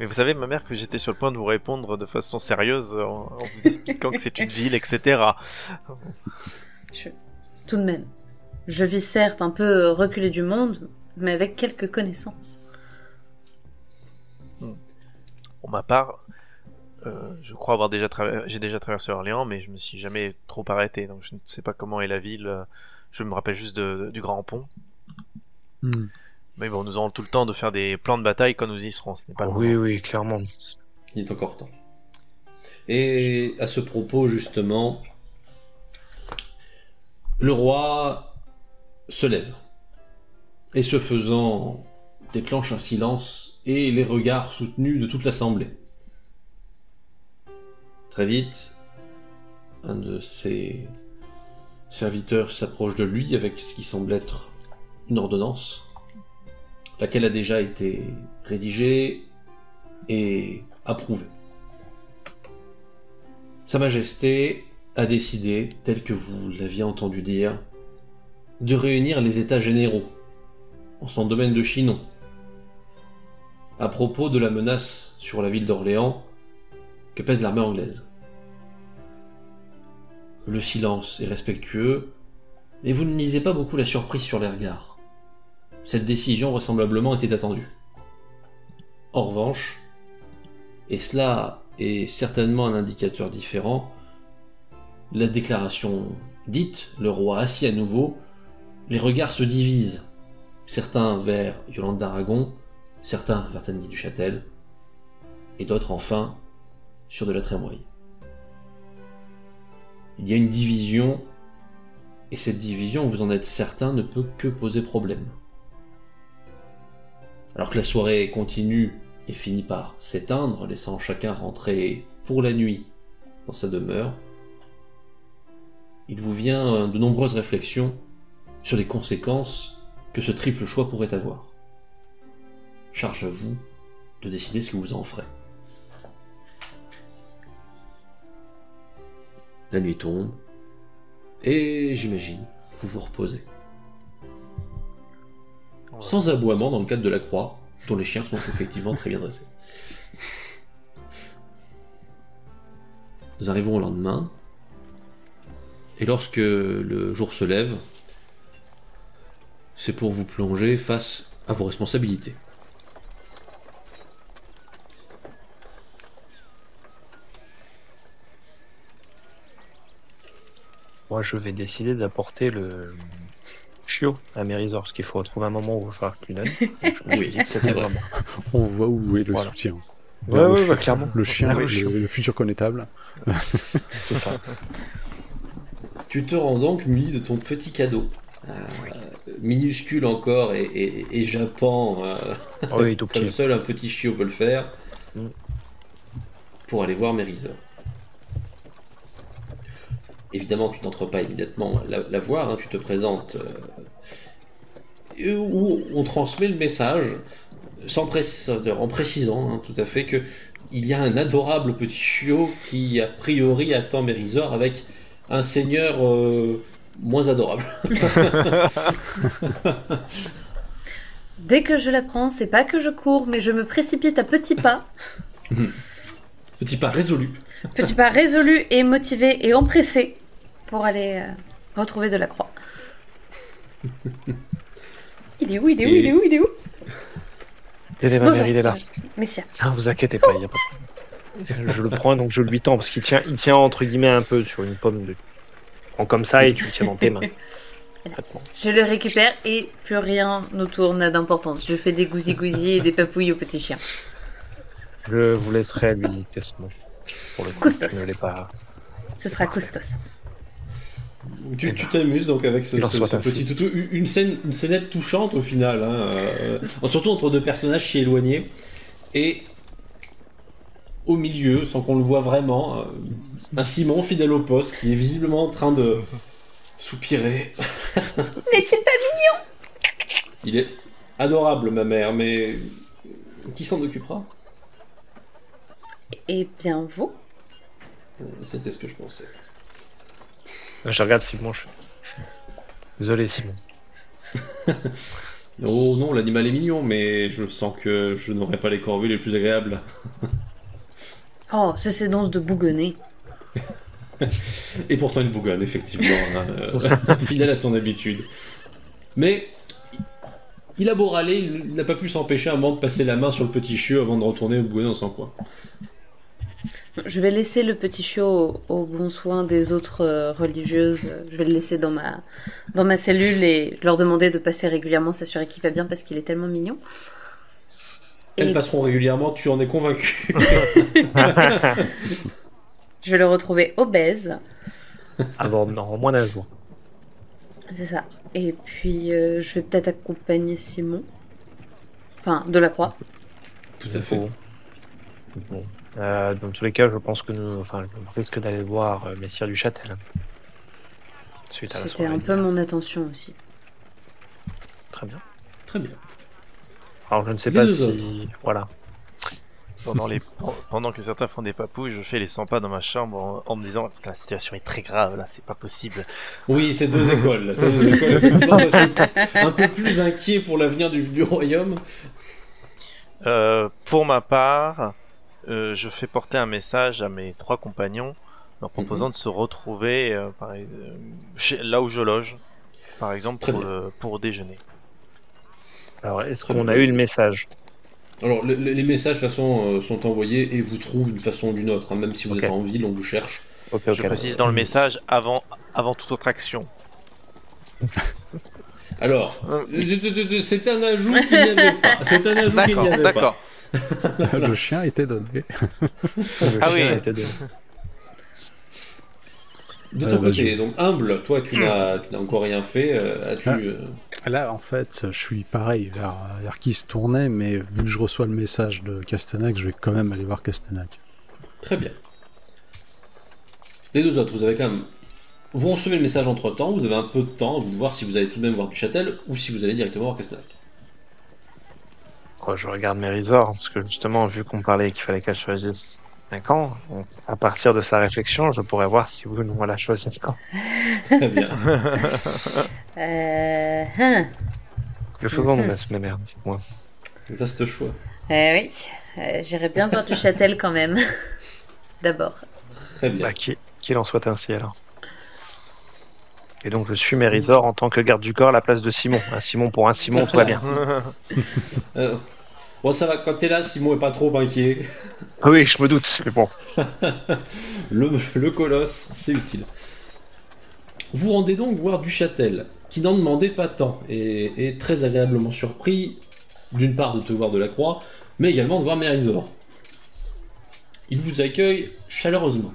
Mais vous savez, ma mère, que j'étais sur le point de vous répondre de façon sérieuse en vous expliquant que c'est une ville, etc. Tout de même. Je vis certes un peu reculé du monde, mais avec quelques connaissances. Pour ma part, je crois avoir j'ai déjà traversé Orléans, mais je me suis jamais trop arrêté, donc je ne sais pas comment est la ville. Je me rappelle juste du Grand Pont. Hmm. Mais bon, nous aurons tout le temps de faire des plans de bataille quand nous y serons, ce n'est pas le Oui, moment. oui, clairement. Il est encore temps. Et à ce propos, justement, le roi se lève. Et ce faisant, déclenche un silence et les regards soutenus de toute l'assemblée. Très vite, un de ses serviteurs s'approche de lui avec ce qui semble être une ordonnance, laquelle a déjà été rédigée et approuvée. Sa Majesté a décidé, tel que vous l'aviez entendu dire, de réunir les États généraux en son domaine de Chinon, à propos de la menace sur la ville d'Orléans que pèse l'armée anglaise. Le silence est respectueux, mais vous ne lisez pas beaucoup la surprise sur les regards. Cette décision vraisemblablement était attendue. En revanche, et cela est certainement un indicateur différent, la déclaration dite, le roi assis à nouveau, les regards se divisent, certains vers Yolande d'Aragon, certains vers Tanguy du Châtel, et d'autres enfin sur de la Trémoille. Il y a une division, et cette division, vous en êtes certain, ne peut que poser problème. Alors que la soirée continue et finit par s'éteindre, laissant chacun rentrer pour la nuit dans sa demeure, il vous vient de nombreuses réflexions sur les conséquences que ce triple choix pourrait avoir. Charge à vous de décider ce que vous en ferez. La nuit tombe, et j'imagine, vous vous reposez. Sans aboiement dans le cadre de la croix, dont les chiens sont effectivement très bien dressés. Nous arrivons au lendemain, et lorsque le jour se lève, c'est pour vous plonger face à vos responsabilités. Moi, je vais décider d'apporter le chiot à Mérisor, parce qu'il faut retrouver un moment où il va falloir que tu donnes. Donc, je me suis Oui, dit que c'est c'était vrai. vraiment. On voit où est le Voilà. soutien. Ouais, clairement. Le chien, Ah oui, le futur connétable. C'est ça. Tu te rends donc muni de ton petit cadeau. Minuscule encore et jappant, Oui, tout comme petit. seul un petit chiot peut le faire, Mm. pour aller voir Mérisor. Évidemment, tu n'entres pas immédiatement la voir, hein, tu te présentes, où on transmet le message, en précisant hein, tout à fait que il y a un adorable petit chiot qui, a priori, attend Mérisor avec un seigneur moins adorable. Dès que je l'apprends, c'est pas que je cours, mais je me précipite à petits pas. Petit pas résolu. Petits pas résolus et motivés et empressés pour aller retrouver Delacroix. Il est où? Il est où? Il est ma mère, il est là. Messia. Non, vous inquiétez pas, il y a pas de... Je le prends, donc je lui tends, parce qu'il tient entre guillemets un peu sur une pomme de... Prends comme ça et tu le tiens dans tes mains. Je le récupère et plus rien autour n'a d'importance. Je fais des gousi-gousi et des papouilles au petit chien. Je vous laisserai lui dicter son nom. Pour le coup, Custos. je ne l'ai pas... Ce sera Custos. Tu t'amuses donc avec ce Il en soit petit ainsi. toutou. Une scénette touchante au final, hein, surtout entre deux personnages si éloignés. Et au milieu, sans qu'on le voit vraiment, un Simon fidèle au poste qui est visiblement en train de soupirer. N'est-il pas Il est adorable, ma mère, mais qui s'en occupera? Eh bien, vous? C'était ce que je pensais. Je regarde Simon, Désolé, Simon. Oh non, l'animal est mignon, mais je sens que je n'aurai pas les corvues les plus agréables. Oh, ce sédance de bougonner. Et pourtant une bougonne, effectivement, hein, fidèle à son habitude. Mais il a beau râler, il n'a pas pu s'empêcher à un moment de passer la main sur le petit chiot avant de retourner au bougonner dans son coin. Je vais laisser le petit chiot au bon soin des autres religieuses. Je vais le laisser dans ma cellule et leur demander de passer régulièrement, s'assurer qu'il va bien parce qu'il est tellement mignon. Elles passeront régulièrement, tu en es convaincu. Je vais le retrouver obèse. Alors, non, moins d'un jour. C'est ça. Et puis, je vais peut-être accompagner Simon. Enfin, Delacroix. Tout à fait. Bon. Dans tous les cas, je pense que je risque d'aller voir Messire du Châtel. Suite à la C'était soirée. un peu mon attention aussi. Très bien. Très bien. Alors, je ne sais Les pas deux si... autres. Voilà. Pendant que certains font des papouilles, je fais les 100 pas dans ma chambre en me disant que la situation est très grave, là, c'est pas possible. Oui, c'est deux écoles. Là. C'est deux écoles. Effectivement, toi, tu es un peu plus inquiet pour l'avenir du royaume. Pour ma part, je fais porter un message à mes 3 compagnons leur proposant de se retrouver là où je loge, par exemple Très pour déjeuner. Alors, est-ce qu'on a eu le message? Alors, les messages, de toute façon, sont envoyés et vous trouvent d'une façon ou d'une autre. Hein. Même si vous Ok. êtes en ville, on vous cherche. Ok, Je précise dans le message avant toute autre action. Alors, c'est un ajout qu'il n'y avait pas. C'est un ajout qu'il n'y avait D'accord. pas. Le chien était donné. Le Ah chien oui. était de... De ton côté, vas-y. donc humble, toi tu n'as encore rien fait. As-tu. Là, en fait, je suis pareil vers qui se tournait, mais vu que je reçois le message de Castanak, je vais quand même aller voir Castanak. Très bien. Les deux autres, vous avez quand même. Vous recevez le message entre temps, vous avez un peu de temps à vous de voir si vous allez tout de même voir du Châtel ou si vous allez directement voir Castanak. Je regarde Mérisor, parce que justement, vu qu'on parlait qu'il fallait qu'elle choisisse un camp, à partir de sa réflexion, je pourrais voir si oui ou non elle a choisi le camp. Très bien. Que faisons-nous, ma mère, dites-moi. Vaste choix. Oui, j'irais bien voir du Châtel quand même. D'abord. Très bien. Bah, qu'il en soit ainsi alors. Et donc je suis Mérisor en tant que garde du corps à la place de Simon. Un Simon pour un Simon, tout va bien. Bon, ça va, quand t'es là, Simon est pas trop inquiet. Oui, je me doute, mais bon. Le colosse, c'est utile. Vous rendez donc voir du Châtel, qui n'en demandait pas tant, et est très agréablement surpris, d'une part de te voir Delacroix, mais également de voir Mérisor. Il vous accueille chaleureusement.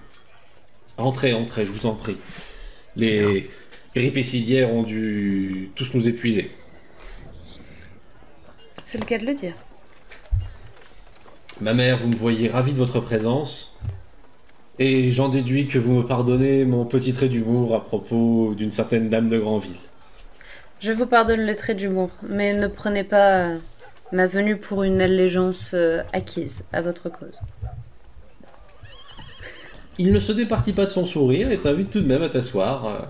Entrez, entrez, je vous en prie. Les péripéties d'hier ont dû tous nous épuiser. C'est le cas de le dire. Ma mère, vous me voyez ravi de votre présence. Et j'en déduis que vous me pardonnez mon petit trait d'humour à propos d'une certaine dame de Grandville. Je vous pardonne le trait d'humour, mais ne prenez pas ma venue pour une allégeance acquise à votre cause. Il ne se départit pas de son sourire et t'invite tout de même à t'asseoir.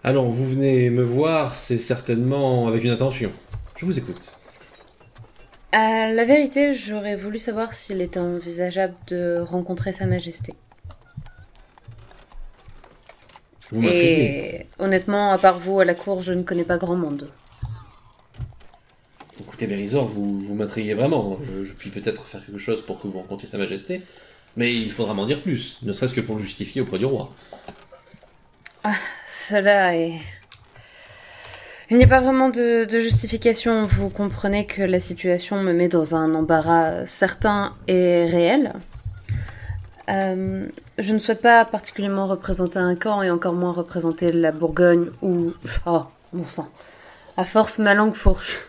Alors, vous venez me voir, c'est certainement avec une intention. Je vous écoute. À la vérité, j'aurais voulu savoir s'il était envisageable de rencontrer Sa Majesté. Vous m'intriguez. Et honnêtement, à part vous à la cour, je ne connais pas grand monde. Écoutez, Mérisor, vous m'intriguez vraiment. Je puis peut-être faire quelque chose pour que vous rencontriez Sa Majesté, mais il faudra m'en dire plus, ne serait-ce que pour le justifier auprès du roi. Cela est... Il n'y a pas vraiment de justification. Vous comprenez que la situation me met dans un embarras certain et réel. Je ne souhaite pas particulièrement représenter un camp et encore moins représenter la Bourgogne ou... Oh, bon sang. À force, ma langue fourche.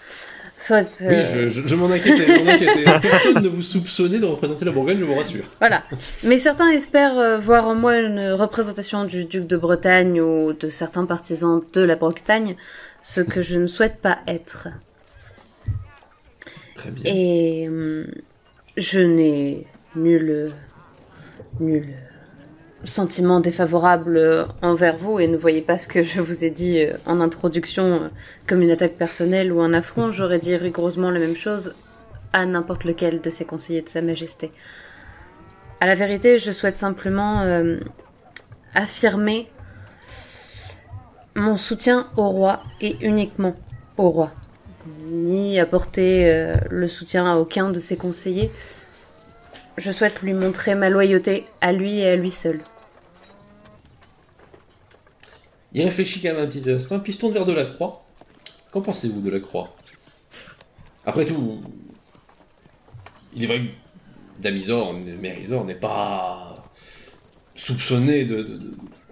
Soit... Oui, je m'en inquiétais, Personne ne vous soupçonnait de représenter la Bourgogne, je vous rassure. Voilà. Mais certains espèrent voir en moi une représentation du duc de Bretagne ou de certains partisans de la Bretagne, ce que je ne souhaite pas être. Très bien. Et je n'ai nul sentiment défavorable envers vous et ne voyez pas ce que je vous ai dit en introduction comme une attaque personnelle ou un affront. J'aurais dit rigoureusement la même chose à n'importe lequel de ces conseillers de Sa Majesté. À la vérité, je souhaite simplement affirmer mon soutien au roi et uniquement au roi. Ni apporter le soutien à aucun de ses conseillers. Je souhaite lui montrer ma loyauté à lui et à lui seul. Il réfléchit quand même un petit instant, puis il se tourne vers Delacroix. Qu'en pensez-vous, Delacroix? Après tout, il est vrai que Mérisor n'est pas soupçonné de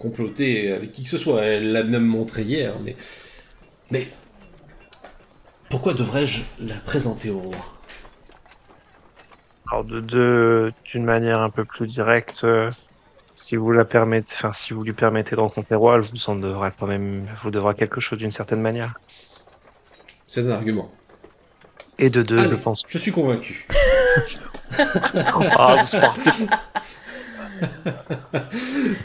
comploter avec qui que ce soit. Elle l'a même montré hier, mais pourquoi devrais-je la présenter au roi? Alors d'une manière un peu plus directe, si vous lui permettez de rencontrer le roi, elle vous devra quelque chose d'une certaine manière. C'est un argument. Et de deux, Allez, je pense. je suis convaincu. Ah, c'est parti.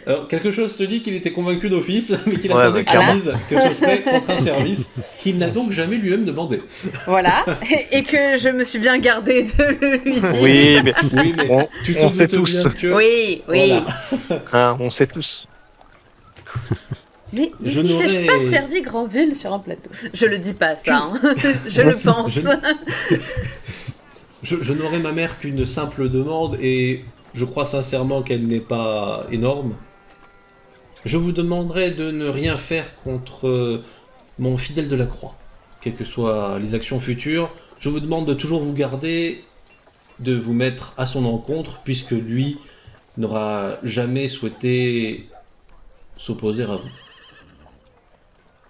Alors, quelque chose te dit qu'il était convaincu d'office, mais qu'il Ouais, attendait bah, qu'on dise que ce serait contre un service qu'il n'a donc jamais lui-même demandé. Voilà, et que je me suis bien gardée de le lui dire. Oui, mais Oui, mais tu te on sait doutes tous. bien que... Oui. Voilà. hein, on sait tous. Mais Je il ne n'aurais- s'est pas servi Grandville sur un plateau. Je le dis pas, ça. Hein. Je le pense. Je n'aurais ma mère qu'une simple demande, et je crois sincèrement qu'elle n'est pas énorme. Je vous demanderai de ne rien faire contre mon fidèle Delacroix. Quelles que soient les actions futures, je vous demande de toujours vous garder, de vous mettre à son encontre, puisque lui n'aura jamais souhaité s'opposer à vous.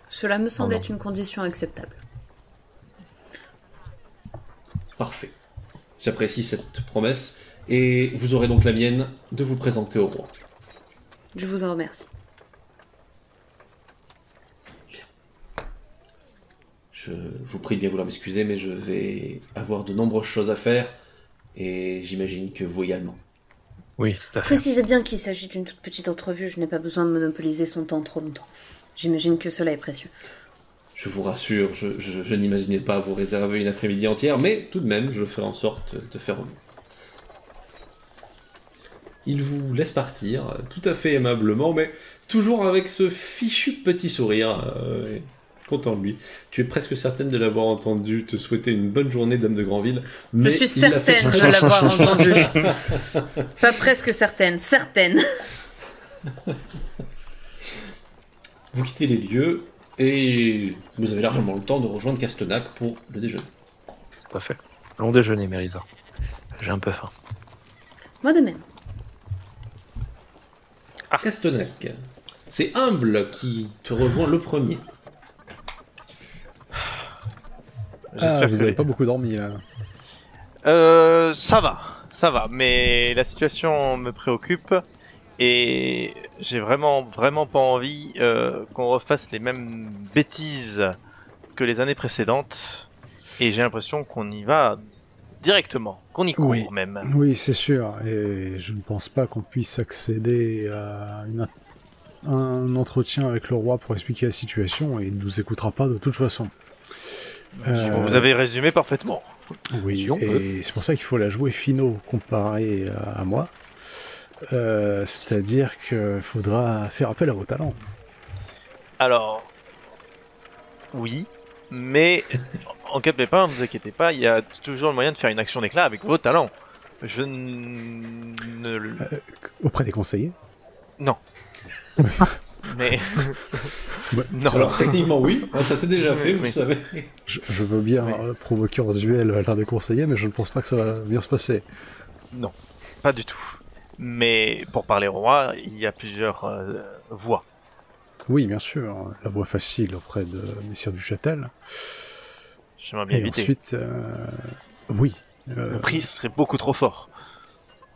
Cela me semble Non. être une condition acceptable. Parfait. J'apprécie cette promesse, et vous aurez donc la mienne de vous présenter au roi. Je vous en remercie. Je vous prie de bien vouloir m'excuser, mais je vais avoir de nombreuses choses à faire, et j'imagine que vous également. Oui, tout à fait. Précisez bien qu'il s'agit d'une toute petite entrevue. Je n'ai pas besoin de monopoliser son temps trop longtemps. J'imagine que cela est précieux. Je vous rassure, je n'imaginais pas vous réserver une après-midi entière, mais tout de même, je ferai en sorte de faire au mieux. Il vous laisse partir, tout à fait aimablement, mais toujours avec ce fichu petit sourire. Content de lui. Tu es presque certaine de l'avoir entendu te souhaiter une bonne journée, dame de Grandville. Mais Je suis il l'a fait certaine très de l'avoir entendu. Pas presque certaine, certaine. Vous quittez les lieux, et vous avez largement le temps de rejoindre Castenac pour le déjeuner. Tout à fait. Long déjeuner, Mélisa. J'ai un peu faim. Moi de même. Castenac. C'est Humble qui te rejoint le premier. J'espère vous que avez pas beaucoup dormi là. ça va, mais la situation me préoccupe et j'ai vraiment pas envie qu'on refasse les mêmes bêtises que les années précédentes. Et j'ai l'impression qu'on y va directement, qu'on y court Oui. même. Oui, c'est sûr, et je ne pense pas qu'on puisse accéder à un entretien avec le roi pour expliquer la situation, et il ne nous écoutera pas de toute façon. Vous avez résumé parfaitement. Oui, Si on peut. et c'est pour ça qu'il faut la jouer finaux comparé à moi. C'est-à-dire qu'il faudra faire appel à vos talents. Alors, oui, mais en cas de pépin, ne vous inquiétez pas, il y a toujours le moyen de faire une action d'éclat avec vos talents. Je ne... Auprès des conseillers. Non. Mais... Ouais, non. Alors, techniquement, oui. Ça s'est déjà fait, vous Oui. savez. je veux bien Oui. provoquer en duel l'un des conseillers, mais je ne pense pas que ça va bien se passer. Non, pas du tout. Mais pour parler au roi, il y a plusieurs voies. Oui, bien sûr, la voie facile auprès de Messire du Châtel. J'aimerais bien Et éviter. ensuite, oui. Le prix serait beaucoup trop fort.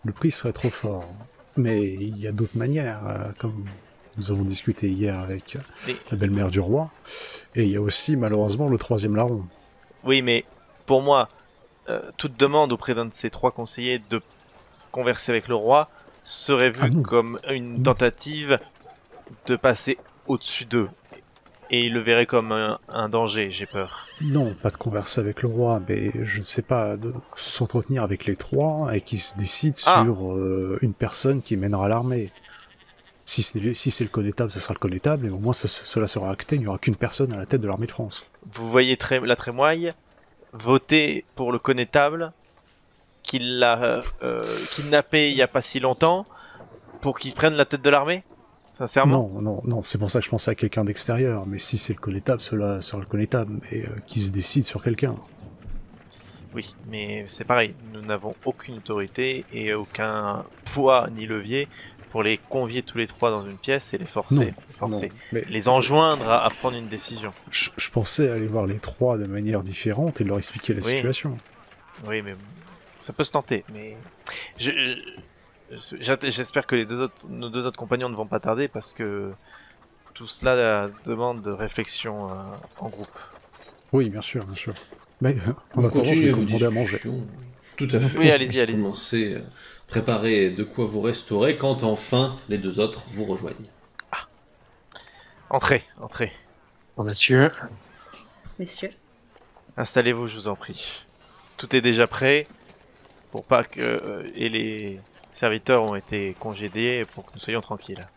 Le prix serait trop fort. Mais il y a d'autres manières, comme nous avons discuté hier avec Mais- la belle-mère du roi. Et il y a aussi, malheureusement, le troisième larron. Oui, mais pour moi, toute demande auprès d'un de ces trois conseillers de converser avec le roi serait vue Ah non. comme une Non. tentative de passer au-dessus d'eux. Et il le verrait comme un danger, j'ai peur. Non, pas de converser avec le roi, mais je ne sais pas, de s'entretenir avec les trois et qui se décide Ah. sur une personne qui mènera l'armée. Si c'est le connétable, ça sera le connétable, et au moins cela sera acté, il n'y aura qu'une personne à la tête de l'armée de France. Vous voyez la trémoille voter pour le connétable qui l'a kidnappé il n'y a pas si longtemps pour qu'il prenne la tête de l'armée? Sincèrement? Non, c'est pour ça que je pensais à quelqu'un d'extérieur, mais si c'est le connétable, cela sera le connétable, mais qui se décide sur quelqu'un. Oui, mais c'est pareil, nous n'avons aucune autorité et aucun poids ni levier pour les convier tous les trois dans une pièce et les forcer, Non, mais les enjoindre à prendre une décision. je pensais aller voir les trois de manière différente et leur expliquer la Oui. situation. Oui, mais ça peut se tenter, mais j'espère que nos deux autres compagnons ne vont pas tarder parce que tout cela demande de réflexion en groupe. Oui, bien sûr. Mais en Vous attendant, je continuez vais vos vous demander à manger. discussions. Tout à fait. Oui, allez-y. Commencez à préparer de quoi vous restaurer quand enfin les deux autres vous rejoignent. Entrez. Bon, messieurs, Messieurs. Installez-vous, je vous en prie. Tout est déjà prêt pour pas que et les serviteurs ont été congédiés pour que nous soyons tranquilles.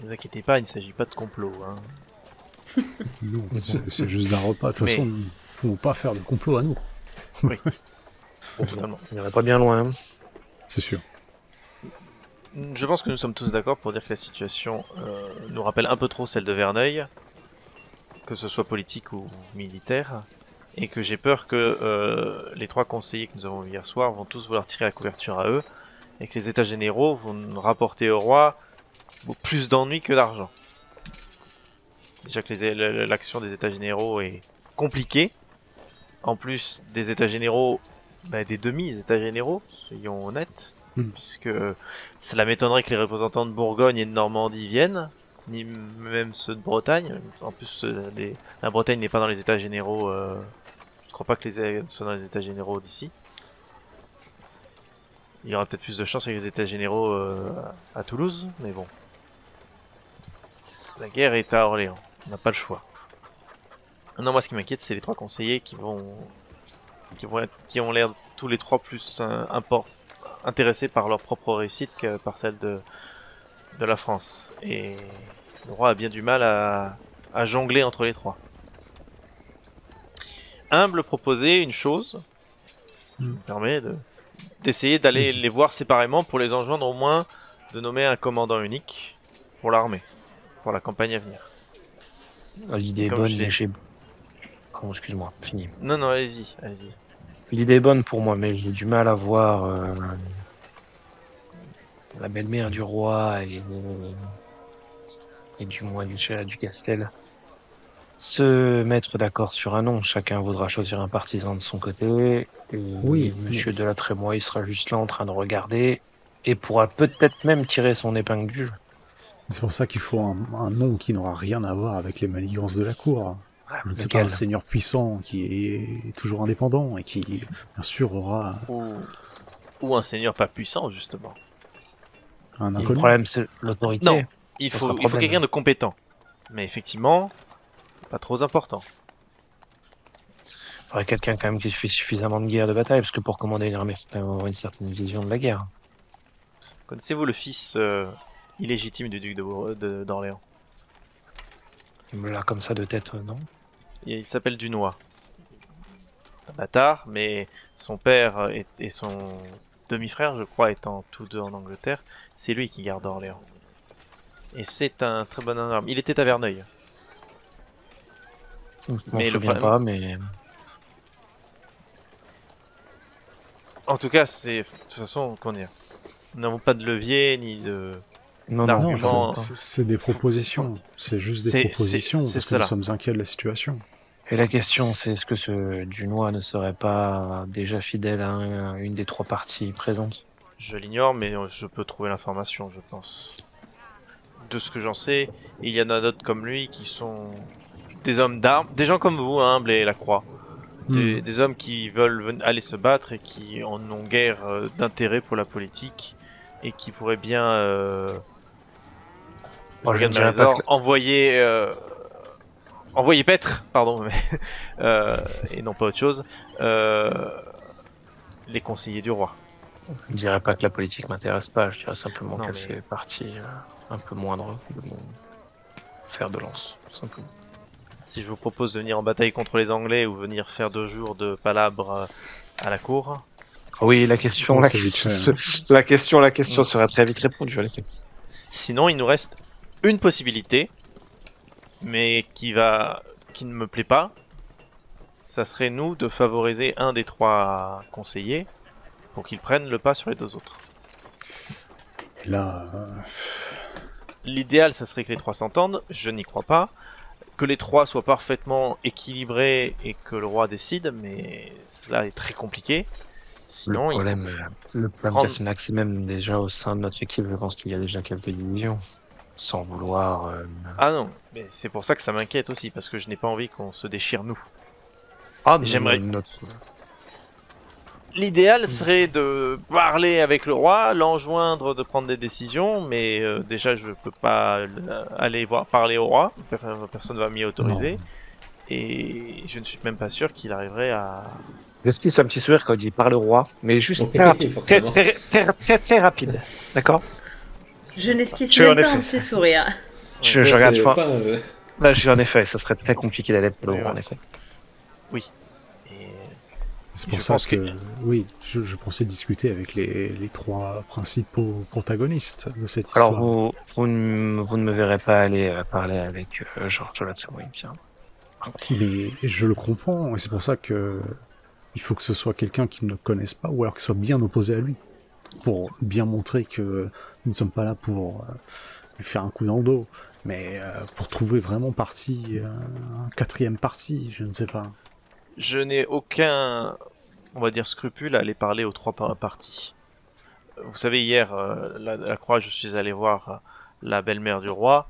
Ne vous inquiétez pas, il ne s'agit pas de complot. Hein. Non, c'est juste un repas. De toute Mais- façon, nous ne pouvons pas faire de complot à nous. Bon, finalement. on n'irait pas bien loin. Hein. C'est sûr. Je pense que nous sommes tous d'accord pour dire que la situation nous rappelle un peu trop celle de Verneuil, que ce soit politique ou militaire, et que j'ai peur que les trois conseillers que nous avons vus hier soir vont tous vouloir tirer la couverture à eux, et que les états généraux vont nous rapporter au roi plus d'ennuis que d'argent. Déjà que l'action des états généraux est compliquée, en plus des états généraux, des demi-états généraux, soyons honnêtes, puisque cela m'étonnerait que les représentants de Bourgogne et de Normandie viennent, ni même ceux de Bretagne. En plus, la Bretagne n'est pas dans les états généraux, je crois pas que les soient dans les états généraux d'ici. Il y aura peut-être plus de chance avec les états généraux à Toulouse, mais bon. La guerre est à Orléans, on n'a pas le choix. Non, moi ce qui m'inquiète, c'est les trois conseillers qui ont l'air tous les trois plus intéressés par leur propre réussite que par celle de la France. Et le roi a bien du mal à jongler entre les trois. Humble proposait une chose, je me permets d'essayer d'aller les voir séparément pour les enjoindre au moins de nommer un commandant unique pour l'armée, pour la campagne à venir. L'idée est Comme bonne, je l'ai- mais j'ai Pardon, excuse-moi, fini. Non, non, allez-y, allez-y. L'idée est bonne pour moi, mais j'ai du mal à voir la belle-mère du roi et du moins du Castel se mettre d'accord sur un nom. Chacun voudra choisir un partisan de son côté. Et Oui, Monsieur de la Trémoille, il sera juste là en train de regarder et pourra peut-être même tirer son épingle du jeu. c'est pour ça qu'il faut un nom qui n'aura rien à voir avec les manigances de la cour. Je ne sais pas, Lequel un seigneur puissant qui est toujours indépendant et qui, bien sûr, aura Ou un seigneur pas puissant, justement. un Le inconnu. problème, c'est l'autorité. Non, il Ça faut, sera il faut problème. quelqu'un de compétent. Mais effectivement, pas trop important. Il faudrait quelqu'un quand même qui fait suffisamment de guerre de bataille, parce que pour commander une armée, il faut quand même avoir une certaine vision de la guerre. Connaissez-vous le fils illégitime du duc d'Orléans? Là, comme ça, de tête, non. Il s'appelle Dunois. Un bâtard, mais son père et son demi-frère, je crois, étant tous deux en Angleterre, c'est lui qui garde Orléans. Et c'est un très bon homme. Il était à Verneuil. Je m'en Mais le souviens problème- pas, mais En tout cas, c'est de toute façon, comment dire, nous n'avons pas de levier ni de. non, Non, Non, Argument- c'est des propositions. C'est juste des C'est- propositions, c'est parce que cela. nous sommes inquiets de la situation. Et la question, c'est est-ce que ce Dunois ne serait pas déjà fidèle à une des trois parties présentes? Je l'ignore, mais je peux trouver l'information, je pense. De ce que j'en sais, il y en a d'autres comme lui qui sont des hommes d'armes, des gens comme vous, hein, Blé et Lacroix. Des hommes qui veulent aller se battre et qui en ont guère d'intérêt pour la politique et qui pourraient bien Moi, je regarde ne dirais Marisor, pas que- envoyer paître, pardon, mais, et non pas autre chose, les conseillers du roi. Je dirais pas que la politique m'intéresse pas, je dirais simplement Non, qu'elle mais- fait partie un peu moindre de mon fer de lance, tout simplement. Si je vous propose de venir en bataille contre les Anglais ou venir faire 2 jours de palabres à la cour, Oui, la question, Oh, la c'est vite question, fait, la question sera très vite répondue, en effet. sinon il nous reste une possibilité, mais qui ne me plaît pas. Ça serait nous de favoriser un des 3 conseillers pour qu'ils prennent le pas sur les 2 autres. Et là, L'idéal, ça serait que les 3 s'entendent, je n'y crois pas. Que les 3 soient parfaitement équilibrés et que le roi décide, mais cela est très compliqué. Sinon, Le problème prendre- Castelnac, c'est même déjà au sein de notre équipe, je pense qu'il y a déjà quelques divisions. Sans vouloir... Ah non, mais c'est pour ça que ça m'inquiète aussi, parce que je n'ai pas envie qu'on se déchire nous. Ah, j'aimerais- notre... L'idéal serait de parler avec le roi, l'enjoindre de prendre des décisions, mais déjà je peux pas aller parler au roi, personne ne va m'y autoriser, et je ne suis même pas sûr qu'il arriverait à... J'esquisse un petit sourire quand il dit par le roi, mais juste Oui, très rapide, très, forcément. très rapide. D'accord? Je n'esquisse Tu même en pas effet. un petit sourire. Je Ouais, regarde c'est fin. pas, Là, je suis en effet, ça serait très compliqué d'aller pour le Oui, roi, en ouais. effet. Et c'est pour Je ça pense que, que- oui, je pensais discuter avec les 3 principaux protagonistes de cette Alors, histoire. vous ne me verrez pas aller parler avec Georges de la Trémoille, bien. Mais je le comprends, et c'est pour ça que il faut que ce soit quelqu'un qui ne le connaisse pas, ou alors qu'il soit bien opposé à lui, pour bien montrer que nous ne sommes pas là pour lui faire un coup dans le dos, mais pour trouver vraiment parti, un 4e parti, je ne sais pas. je n'ai aucun, on va dire, scrupule à aller parler aux 3 parties. Vous savez, hier, la Croix, je suis allé voir la belle-mère du roi,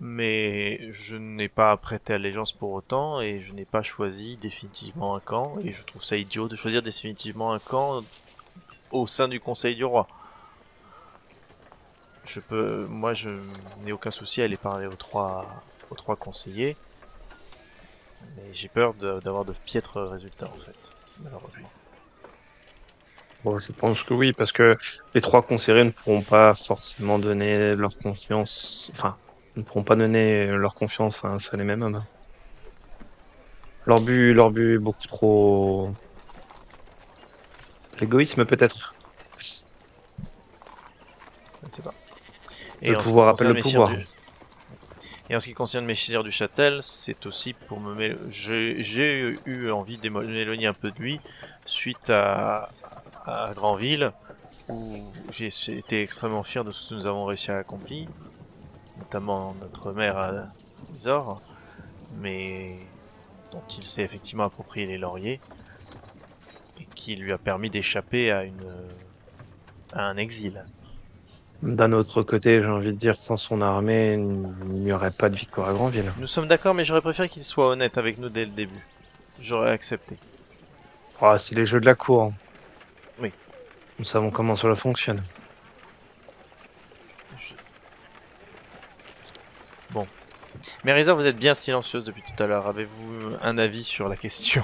mais je n'ai pas prêté allégeance pour autant, et je n'ai pas choisi définitivement un camp, et je trouve ça idiot de choisir définitivement un camp au sein du conseil du roi. Moi, je n'ai aucun souci à aller parler aux trois conseillers, mais j'ai peur d'avoir de piètres résultats en fait, malheureusement. Bon, je pense que oui, parce que les 3 conseillers ne pourront pas forcément donner leur confiance, enfin, ne pourront pas donner leur confiance à un seul et même homme. Leur but est beaucoup trop... L'égoïsme peut-être. Je ne sais pas. Le en ce pouvoir qui appelle le concerne pouvoir. Et en ce qui concerne Messire du Châtel, c'est aussi pour j'ai eu envie de m'éloigner un peu de lui suite à Granville, où j'ai été extrêmement fier de ce que nous avons réussi à accomplir, notamment notre mère Isor, mais dont il s'est effectivement approprié les lauriers, et qui lui a permis d'échapper à un exil. D'un autre côté, j'ai envie de dire que sans son armée, il n'y aurait pas de victoire à Granville. Nous sommes d'accord, mais j'aurais préféré qu'il soit honnête avec nous dès le début. J'aurais accepté. Oh, c'est les jeux de la cour. Hein. Oui. Nous savons comment cela fonctionne. Bon. Mérisa, vous êtes bien silencieuse depuis tout à l'heure. Avez-vous un avis sur la question?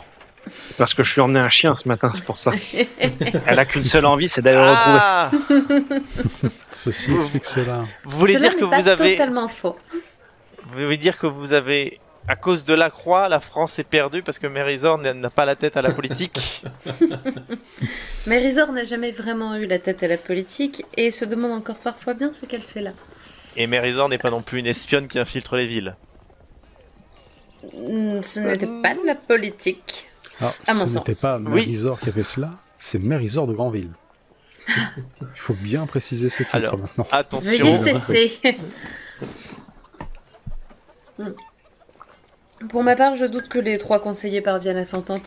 C'est parce que je suis emmené un chien ce matin, c'est pour ça. Elle a qu'une seule envie, c'est d'aller le retrouver. Ah, Ceci explique cela. vous voulez Cela dire que n'est pas vous avez... totalement faux. Vous voulez dire que vous avez... À cause de la croix, la France est perdue parce que Mérisor n'a pas la tête à la politique. Mais Rizor n'a jamais vraiment eu la tête à la politique et se demande encore parfois bien ce qu'elle fait là. Et Mérisor n'est pas non plus une espionne qui infiltre les villes. Ce n'était pas de la politique. Alors, À mon ce n'était sens. pas Oui. Mérisor qui avait cela, c'est Mérisor de Granville. Il faut bien préciser ce titre Alors, maintenant. Attention. Veuillez cesser. Pour ma part, je doute que les 3 conseillers parviennent à s'entendre,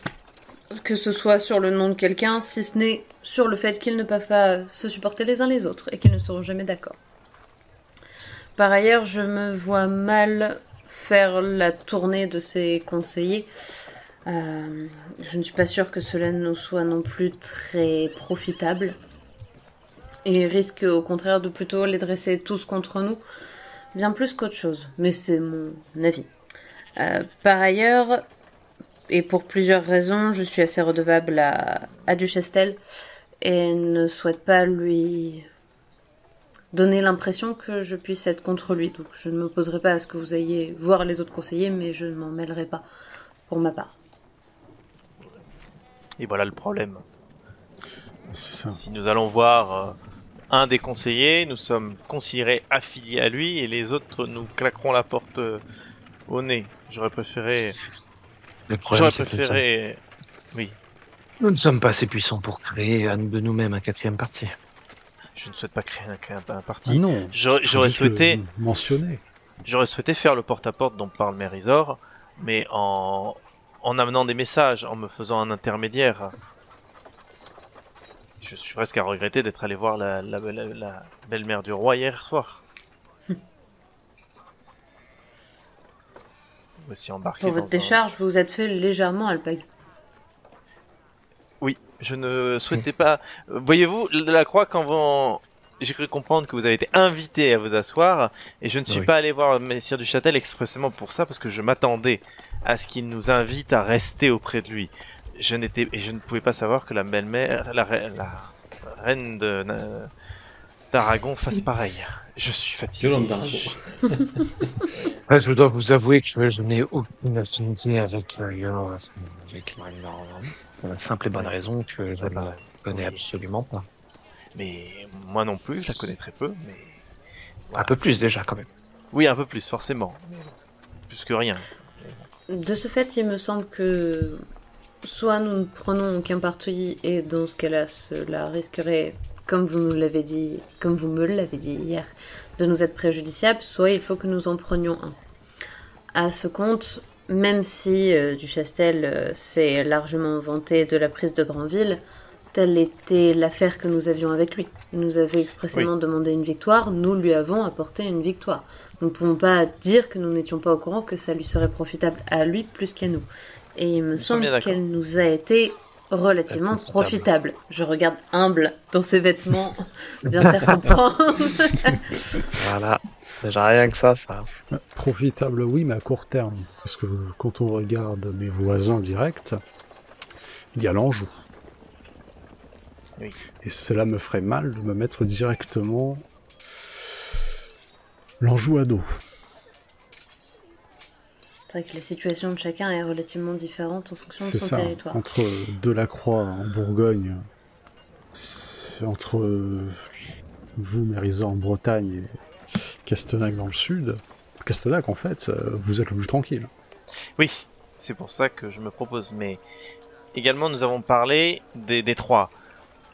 que ce soit sur le nom de quelqu'un, si ce n'est sur le fait qu'ils ne peuvent pas se supporter les uns les autres et qu'ils ne seront jamais d'accord. Par ailleurs, je me vois mal faire la tournée de ces conseillers. Je ne suis pas sûre que cela nous soit non plus très profitable. Et risque au contraire de plutôt les dresser tous contre nous, bien plus qu'autre chose. Mais c'est mon avis. Par ailleurs, et pour plusieurs raisons, je suis assez redevable à Duchestel et ne souhaite pas lui donner l'impression que je puisse être contre lui. Donc je ne m'opposerai pas à ce que vous ayez voir les autres conseillers, mais je ne m'en mêlerai pas pour ma part. Et voilà le problème. C'est ça. Si nous allons voir un des conseillers, nous sommes considérés affiliés à lui et les autres nous claqueront la porte au nez. J'aurais préféré... Le problème, J'aurais c'est que préféré... Oui. nous ne sommes pas assez puissants pour créer de nous-mêmes un 4e parti. Je ne souhaite pas créer un Ah parti. non, J'aurais faut juste souhaité... le mentionner. J'aurais souhaité faire le porte-à-porte dont parle Mérisor, mais en amenant des messages, en me faisant un intermédiaire. Je suis presque à regretter d'être allé voir la belle-mère du roi hier soir. Voici embarqué Pour votre dans un- décharge, vous vous êtes fait légèrement alpague. Oui, je ne souhaitais pas... Voyez-vous, la croix, j'ai cru comprendre que vous avez été invité à vous asseoir, et je ne suis Oui. pas allé voir Messire du Châtel expressément pour ça, parce que je m'attendais à ce qu'il nous invite à rester auprès de lui. Je ne pouvais pas savoir que la belle-mère, la reine d'Aragon fasse pareil. Je suis fatigué. Yolande d'Aragon. Ouais, je dois vous avouer que je n'ai aucune affinité avec avec pour la simple et bonne raison que je ne la connais absolument pas. Mais moi non plus, je la connais très peu, mais... Un peu plus déjà quand même. Oui, un peu plus, forcément. Plus que rien. De ce fait, il me semble que soit nous ne prenons aucun parti et dans ce cas-là, cela risquerait, comme vous me l'avez dit hier, de nous être préjudiciable, soit il faut que nous en prenions un. À ce compte, même si Duchestel s'est largement vanté de la prise de Granville, telle était l'affaire que nous avions avec lui. Il nous avait expressément demandé une victoire, nous lui avons apporté une victoire. Nous ne pouvons pas dire que nous n'étions pas au courant que ça lui serait profitable à lui plus qu'à nous. Et il me Nous sommes bien semble d'accord. qu'elle nous a été relativement profitable. Je regarde humble dans ses vêtements, bien faire comprendre. Voilà. Déjà rien que ça. Profitable, oui, mais à court terme. Parce que quand on regarde mes voisins directs, il y a l'Anjou. Oui. Et cela me ferait mal de me mettre directement l'Anjou à dos. C'est vrai que la situation de chacun est relativement différente en fonction de C'est son ça, territoire. entre Delacroix en Bourgogne, entre vous, Mérisor en Bretagne et Castenac dans le sud, Castellac, en fait, vous êtes le plus tranquille. Oui, c'est pour ça que je me propose. Mais également, nous avons parlé des trois.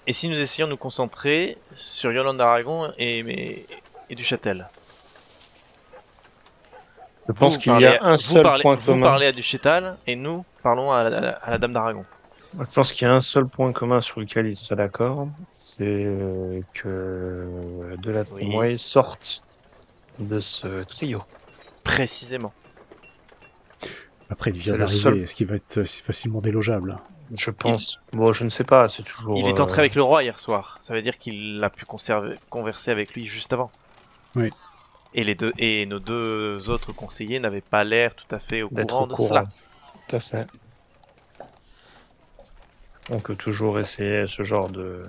Et si nous essayons de nous concentrer sur Yolande d'Aragon et du Châtel? Je pense qu'il y a un seul point Vous commun. parlez à du Châtel et nous parlons à la Dame d'Aragon. Je pense qu'il y a un seul point commun sur lequel ils seraient d'accord, c'est que de la Trémoille sorte de ce trio. Précisément. Après, il C'est vient le d'arriver, seul. est-ce qu'il va être si facilement délogeable? Je pense. Bon, je ne sais pas, c'est toujours. Il est entré avec le roi hier soir. Ça veut dire qu'il a pu converser avec lui juste avant. Oui. Et nos deux autres conseillers n'avaient pas l'air tout à fait au d'être courant au de courant. cela. Tout à fait. On peut toujours essayer ce genre de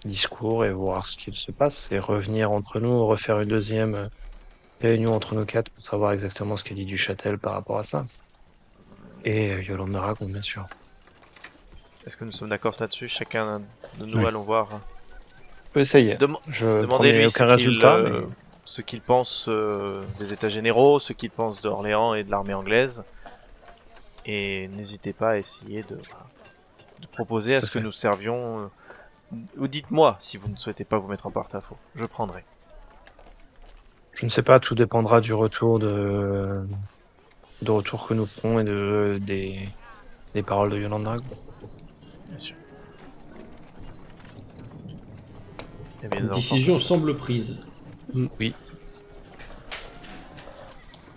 discours et voir ce qu'il se passe et revenir entre nous, refaire une deuxième réunion entre nous quatre pour savoir exactement ce qu'a dit Duchâtel par rapport à ça. Et Yolande d'Aragon, bien sûr. Est-ce que nous sommes d'accord là-dessus? Chacun de nous Oui. allons voir. On peut essayer. Je promets Demandez-lui aucun résultat, mais ce qu'il pense des États généraux, ce qu'il pense d'Orléans et de l'armée anglaise. Et n'hésitez pas à essayer de proposer à Tout à ce que fait. nous servions. Ou dites-moi si vous ne souhaitez pas vous mettre en porte-à-faux. Je prendrai. je ne sais pas, tout dépendra du retour de retour que nous ferons et des paroles de Yolande d'Aragon. Bien sûr. Eh bien, Une nous décision allons semble prise. Oui.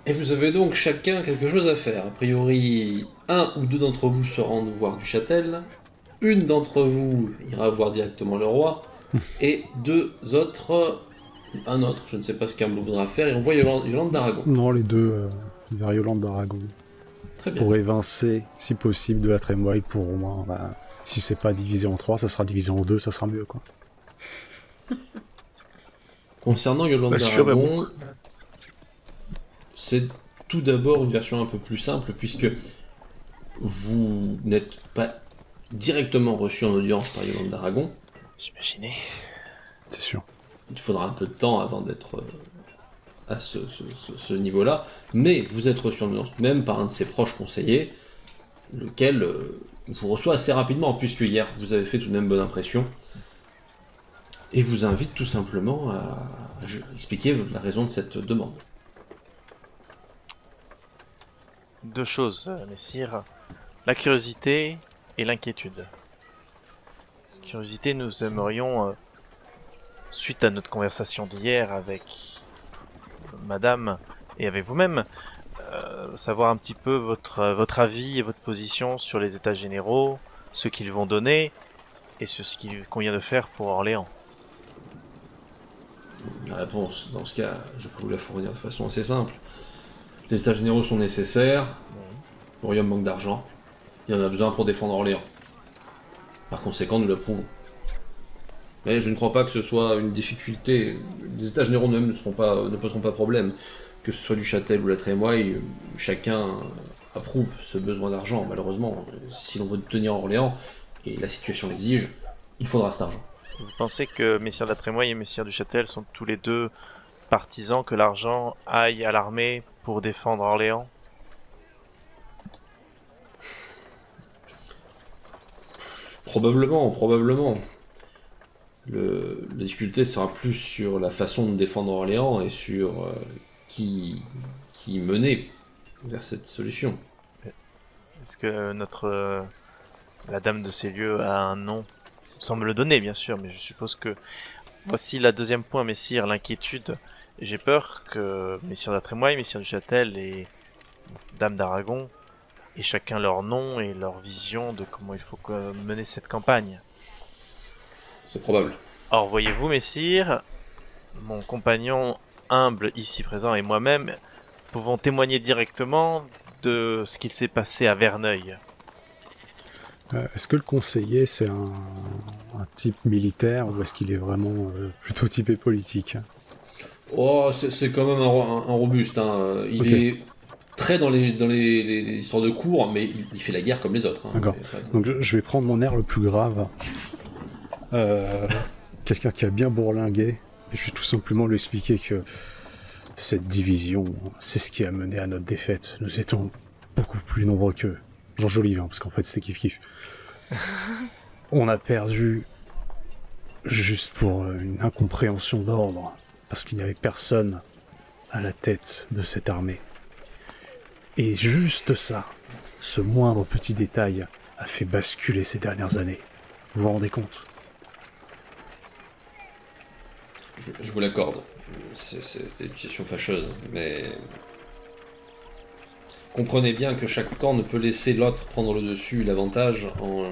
Et vous avez donc chacun quelque chose à faire. A priori, un ou deux d'entre vous se rendent voir du Châtel, une d'entre vous ira voir directement le roi, et deux autres, un autre, je ne sais pas ce qu'un voudra faire, et on voit Yolande d'Aragon. Non, les deux vers Yolande d'Aragon. Très bien. Pour évincer, si possible, de la Trémoille pour au moins, si c'est pas divisé en 3, ça sera divisé en 2, ça sera mieux, quoi. Concernant Yolande Assurément. d'Aragon, c'est tout d'abord une version un peu plus simple, puisque vous n'êtes pas directement reçu en audience par Yolande d'Aragon. J'imaginais. C'est sûr. Il faudra un peu de temps avant d'être à ce niveau-là, mais vous êtes reçu en audience même par un de ses proches conseillers, lequel vous reçoit assez rapidement, puisque hier vous avez fait tout de même bonne impression, et vous invite tout simplement à expliquer la raison de cette demande. Deux choses, messire. La curiosité et l'inquiétude. Curiosité, nous aimerions, suite à notre conversation d'hier avec madame et avec vous-même, savoir un petit peu votre avis et votre position sur les états généraux, ce qu'ils vont donner et sur ce qu'il convient de faire pour Orléans. La réponse, dans ce cas, je peux vous la fournir de façon assez simple. Les états généraux sont nécessaires, le royaume manque d'argent, il y en a besoin pour défendre Orléans. Par conséquent, nous l'approuvons. Mais je ne crois pas que ce soit une difficulté. Les états généraux eux-mêmes ne poseront pas problème. Que ce soit du Châtel ou la Trémoille, chacun approuve ce besoin d'argent. Malheureusement, si l'on veut tenir Orléans, et la situation l'exige, il faudra cet argent. Vous pensez que Messire de la Trémoille et Messire du Châtel sont tous les deux partisans que l'argent aille à l'armée pour défendre Orléans? Probablement. La difficulté sera plus sur la façon de défendre Orléans et sur qui menait vers cette solution. Est-ce que la dame de ces lieux a un nom? Sans me le donner, bien sûr, mais je suppose que... Voici la deuxième point, messire, l'inquiétude. J'ai peur que Messire de la Trémoille, Messire du Châtel et Dame d'Aragon aient chacun leur nom et leur vision de comment il faut mener cette campagne. C'est probable. Or, voyez-vous, messire, mon compagnon humble ici présent et moi-même pouvons témoigner directement de ce qu'il s'est passé à Verneuil. Est-ce que le conseiller, c'est un type militaire ou est-ce qu'il est vraiment plutôt typé politique? Oh, c'est quand même un robuste. Hein. Il Ok. est très dans les histoires de cours, mais il fait la guerre comme les autres. Hein. D'accord. Donc je vais prendre mon air le plus grave. Quelqu'un qui a bien bourlingué. Et je vais tout simplement lui expliquer que Cette division, c'est ce qui a mené à notre défaite. Nous étions beaucoup plus nombreux qu'eux. J'enjolive, parce qu'en fait, c'était kiff-kiff. On a perdu juste pour une incompréhension d'ordre, parce qu'il n'y avait personne à la tête de cette armée. Et juste ça, ce moindre petit détail, a fait basculer ces dernières années. Vous vous rendez compte? Je vous l'accorde. C'est une situation fâcheuse, mais... Comprenez bien que chaque camp ne peut laisser l'autre prendre le dessus, l'avantage, en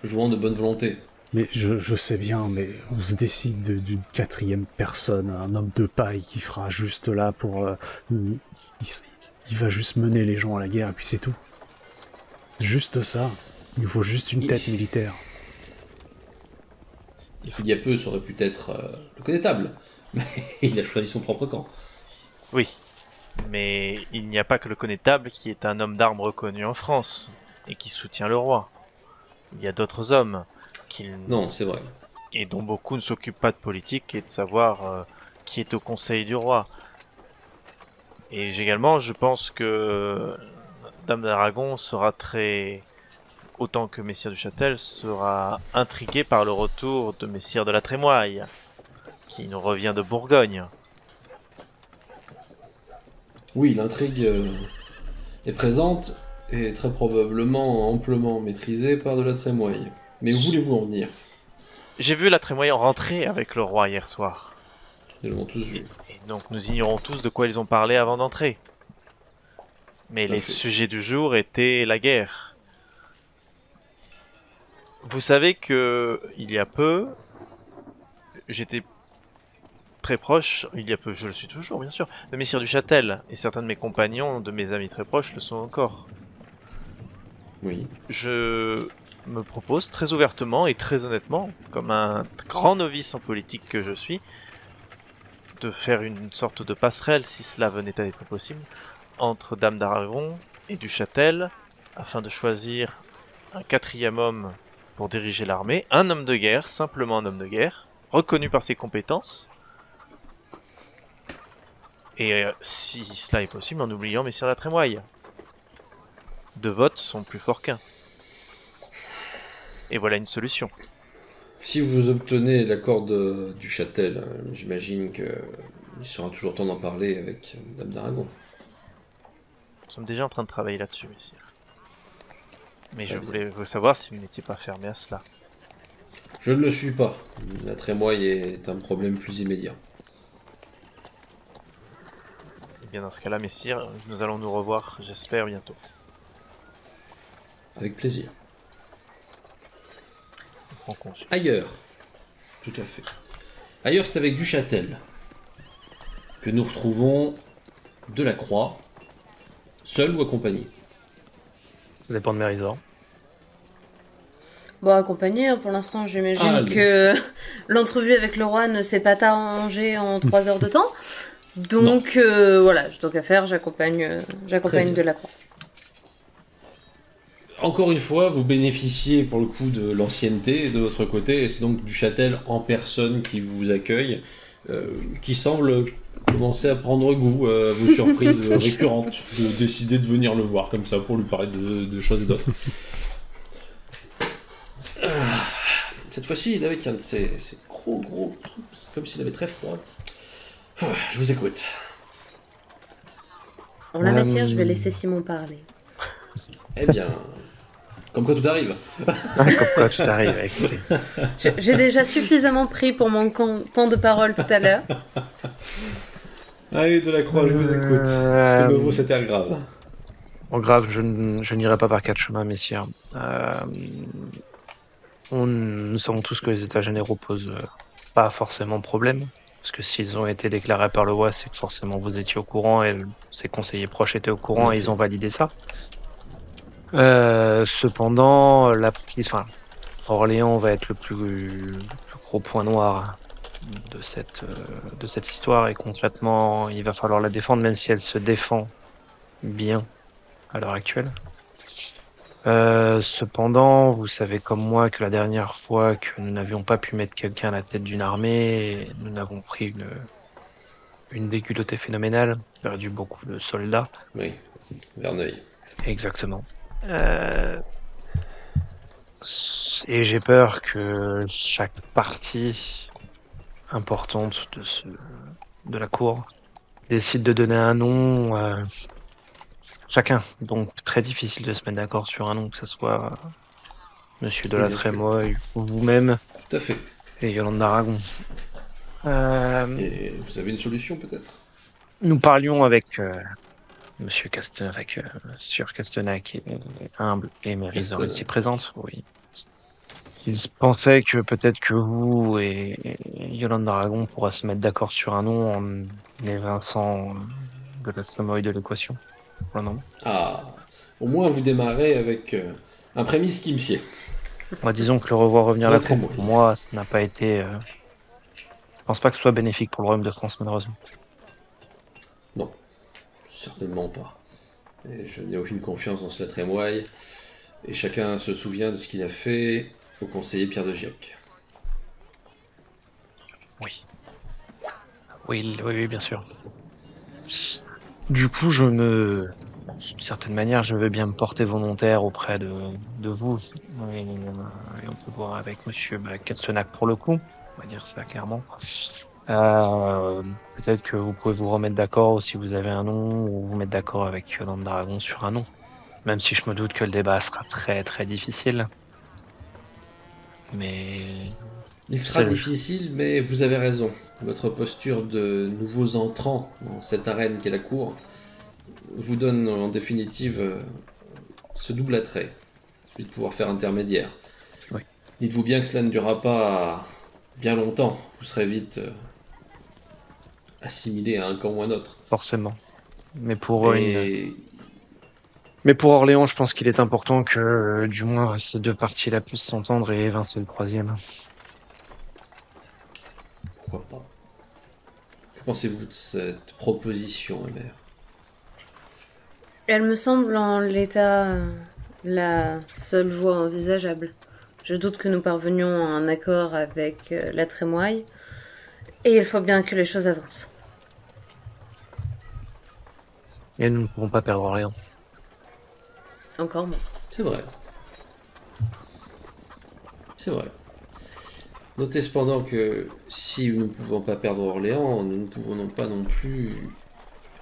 jouant de bonne volonté. Mais je sais bien, mais on se décide d'une quatrième personne, un homme de paille qui fera juste là pour... il va juste mener les gens à la guerre et puis c'est tout. Juste ça. Il faut juste une tête militaire. Il y a peu, ça aurait pu être le connétable, mais il a choisi son propre camp. Oui, mais il n'y a pas que le connétable qui est un homme d'armes reconnu en France et qui soutient le roi. Il y a d'autres hommes Non, c'est vrai. Et dont beaucoup ne s'occupent pas de politique et de savoir qui est au conseil du roi. Et également, je pense que Dame d'Aragon sera très... autant que Messire du Châtel sera intrigué par le retour de Messire de la Trémoille, qui nous revient de Bourgogne. Oui, l'intrigue est présente et très probablement amplement maîtrisée par de la Trémoille. Mais où voulez-vous en venir? J'ai vu la Trémoille rentrer avec le roi hier soir. Ils l'ont tous vu. Et donc nous ignorons tous de quoi ils ont parlé avant d'entrer. Mais les sujets du jour étaient la guerre. Vous savez que il y a peu, j'étais très proche, il y a peu, je le suis toujours bien sûr, de Messire du Châtel, et certains de mes compagnons, de mes amis très proches, le sont encore. Oui. Je me propose très ouvertement et très honnêtement, comme un grand novice en politique que je suis, de faire une sorte de passerelle, si cela venait à être possible, entre Dame d'Aragon et du Châtel, afin de choisir un quatrième homme pour diriger l'armée, un homme de guerre, simplement un homme de guerre, reconnu par ses compétences, et si cela est possible, en oubliant Messire la Trémoille. 2 votes sont plus forts qu'un. Et voilà une solution. Si vous obtenez l'accord du Châtel, j'imagine qu'il sera toujours temps d'en parler avec Dame d'Aragon. Nous sommes déjà en train de travailler là-dessus, messire. Mais je voulais savoir si vous n'étiez pas fermé à cela. Je ne le suis pas. La Trémoille est un problème plus immédiat. Et bien dans ce cas-là, messire, nous allons nous revoir, j'espère, bientôt. Avec plaisir. On prend congé. Ailleurs. Tout à fait. Ailleurs, c'est avec Duchâtel que nous retrouvons Delacroix, seul ou accompagné. Ça dépend de mes ressorts. Bon, accompagné, hein, pour l'instant, j'imagine que l'entrevue avec le roi ne s'est pas arrangée en 3 heures de temps. Donc, voilà, tant qu'à faire, j'accompagne Delacroix. Encore une fois, vous bénéficiez pour le coup de l'ancienneté de votre côté, et c'est donc Duchâtel en personne qui vous accueille, qui semble commencer à prendre goût à vos surprises récurrentes, de décider de venir le voir comme ça pour lui parler de choses et d'autres. Cette fois-ci, il avait qu'un de ces gros trucs, c'est comme s'il avait très froid. Je vous écoute. En la matière, je vais laisser Simon parler. Eh bien... Comme quoi tout arrive. Comme quoi tout arrive. J'ai déjà suffisamment pris pour mon temps de parole tout à l'heure. Allez, Delacroix, je vous écoute. De nouveau, c'était grave. Bon, grave, je n'irai pas par 4 chemins, messieurs. Nous savons tous que les états généraux posent pas forcément problème. Parce que s'ils ont été déclarés par le roi, c'est que forcément vous étiez au courant et ses conseillers proches étaient au courant et ils ont validé ça. Cependant, Orléans va être le plus gros point noir de cette histoire et concrètement, il va falloir la défendre même si elle se défend bien à l'heure actuelle. Cependant, vous savez comme moi que la dernière fois que nous n'avions pas pu mettre quelqu'un à la tête d'une armée, nous n'avons pris une déculottée phénoménale, perdu beaucoup de soldats. Oui, Verneuil. Exactement. Et j'ai peur que chaque partie importante de la cour décide de donner un nom chacun. Donc très difficile de se mettre d'accord sur un nom, que ce soit Monsieur de la Bien sûr. Trémoille ou vous-même Tout à fait. et Yolande d'Aragon. Et vous avez une solution peut-être? Nous parlions avec Monsieur Sieur Castenac et Humble et Mérisor Castenac. ici présente. Oui. Il pensait que peut-être que vous et Yolande d'Aragon pourra se mettre d'accord sur un nom en évinçant de la Trémoille de l'équation. Pour le moment. Ah, au moins vous démarrez avec un prémisse qui me sied. Moi, disons que le revoir revenir à la La cour, Trémoille. pour moi, ça n'a pas été. Je pense pas que ce soit bénéfique pour le royaume de France, malheureusement. Non, certainement pas. Et je n'ai aucune confiance dans ce Trémoille. Et chacun se souvient de ce qu'il a fait au conseiller Pierre de Giac. Oui. Oui, bien sûr. Du coup, d'une certaine manière, je veux bien me porter volontaire auprès de vous. Et on peut voir avec Monsieur Castenac pour le coup. On va dire ça clairement. Peut-être que vous pouvez vous remettre d'accord si vous avez un nom, ou vous mettre d'accord avec Yolande d'Aragon sur un nom. Même si je me doute que le débat sera très très difficile. Mais Il sera difficile, mais vous avez raison. Votre posture de nouveaux entrants dans cette arène qu'est la cour vous donne en définitive ce double attrait, celui de pouvoir faire intermédiaire. Oui. Dites-vous bien que cela ne durera pas bien longtemps. Vous serez vite assimilé à un camp ou à un autre. forcément. Mais pour Et Mais pour Orléans, je pense qu'il est important que, du moins, ces deux parties-là puissent s'entendre et évincer le troisième. pourquoi pas? Que pensez-vous de cette proposition, mère? Elle me semble en l'état la seule voie envisageable. Je doute que nous parvenions à un accord avec la Trémoille, et il faut bien que les choses avancent. Et nous ne pourrons pas perdre Orléans. Encore moins. C'est vrai. C'est vrai. Notez cependant que si nous ne pouvons pas perdre Orléans, nous ne pouvons pas non plus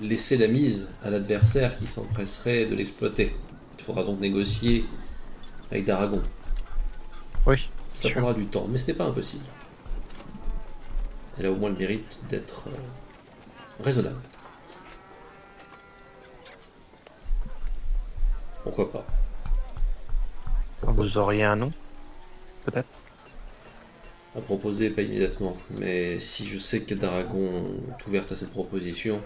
laisser la mise à l'adversaire qui s'empresserait de l'exploiter. Il faudra donc négocier avec d'Aragon. Oui, Ça sûr. prendra du temps, mais ce n'est pas impossible. Elle a au moins le mérite d'être raisonnable. Pourquoi pas? Vous auriez un nom, peut-être? À proposer, pas immédiatement, mais si je sais que d'Aragon est ouverte à cette proposition,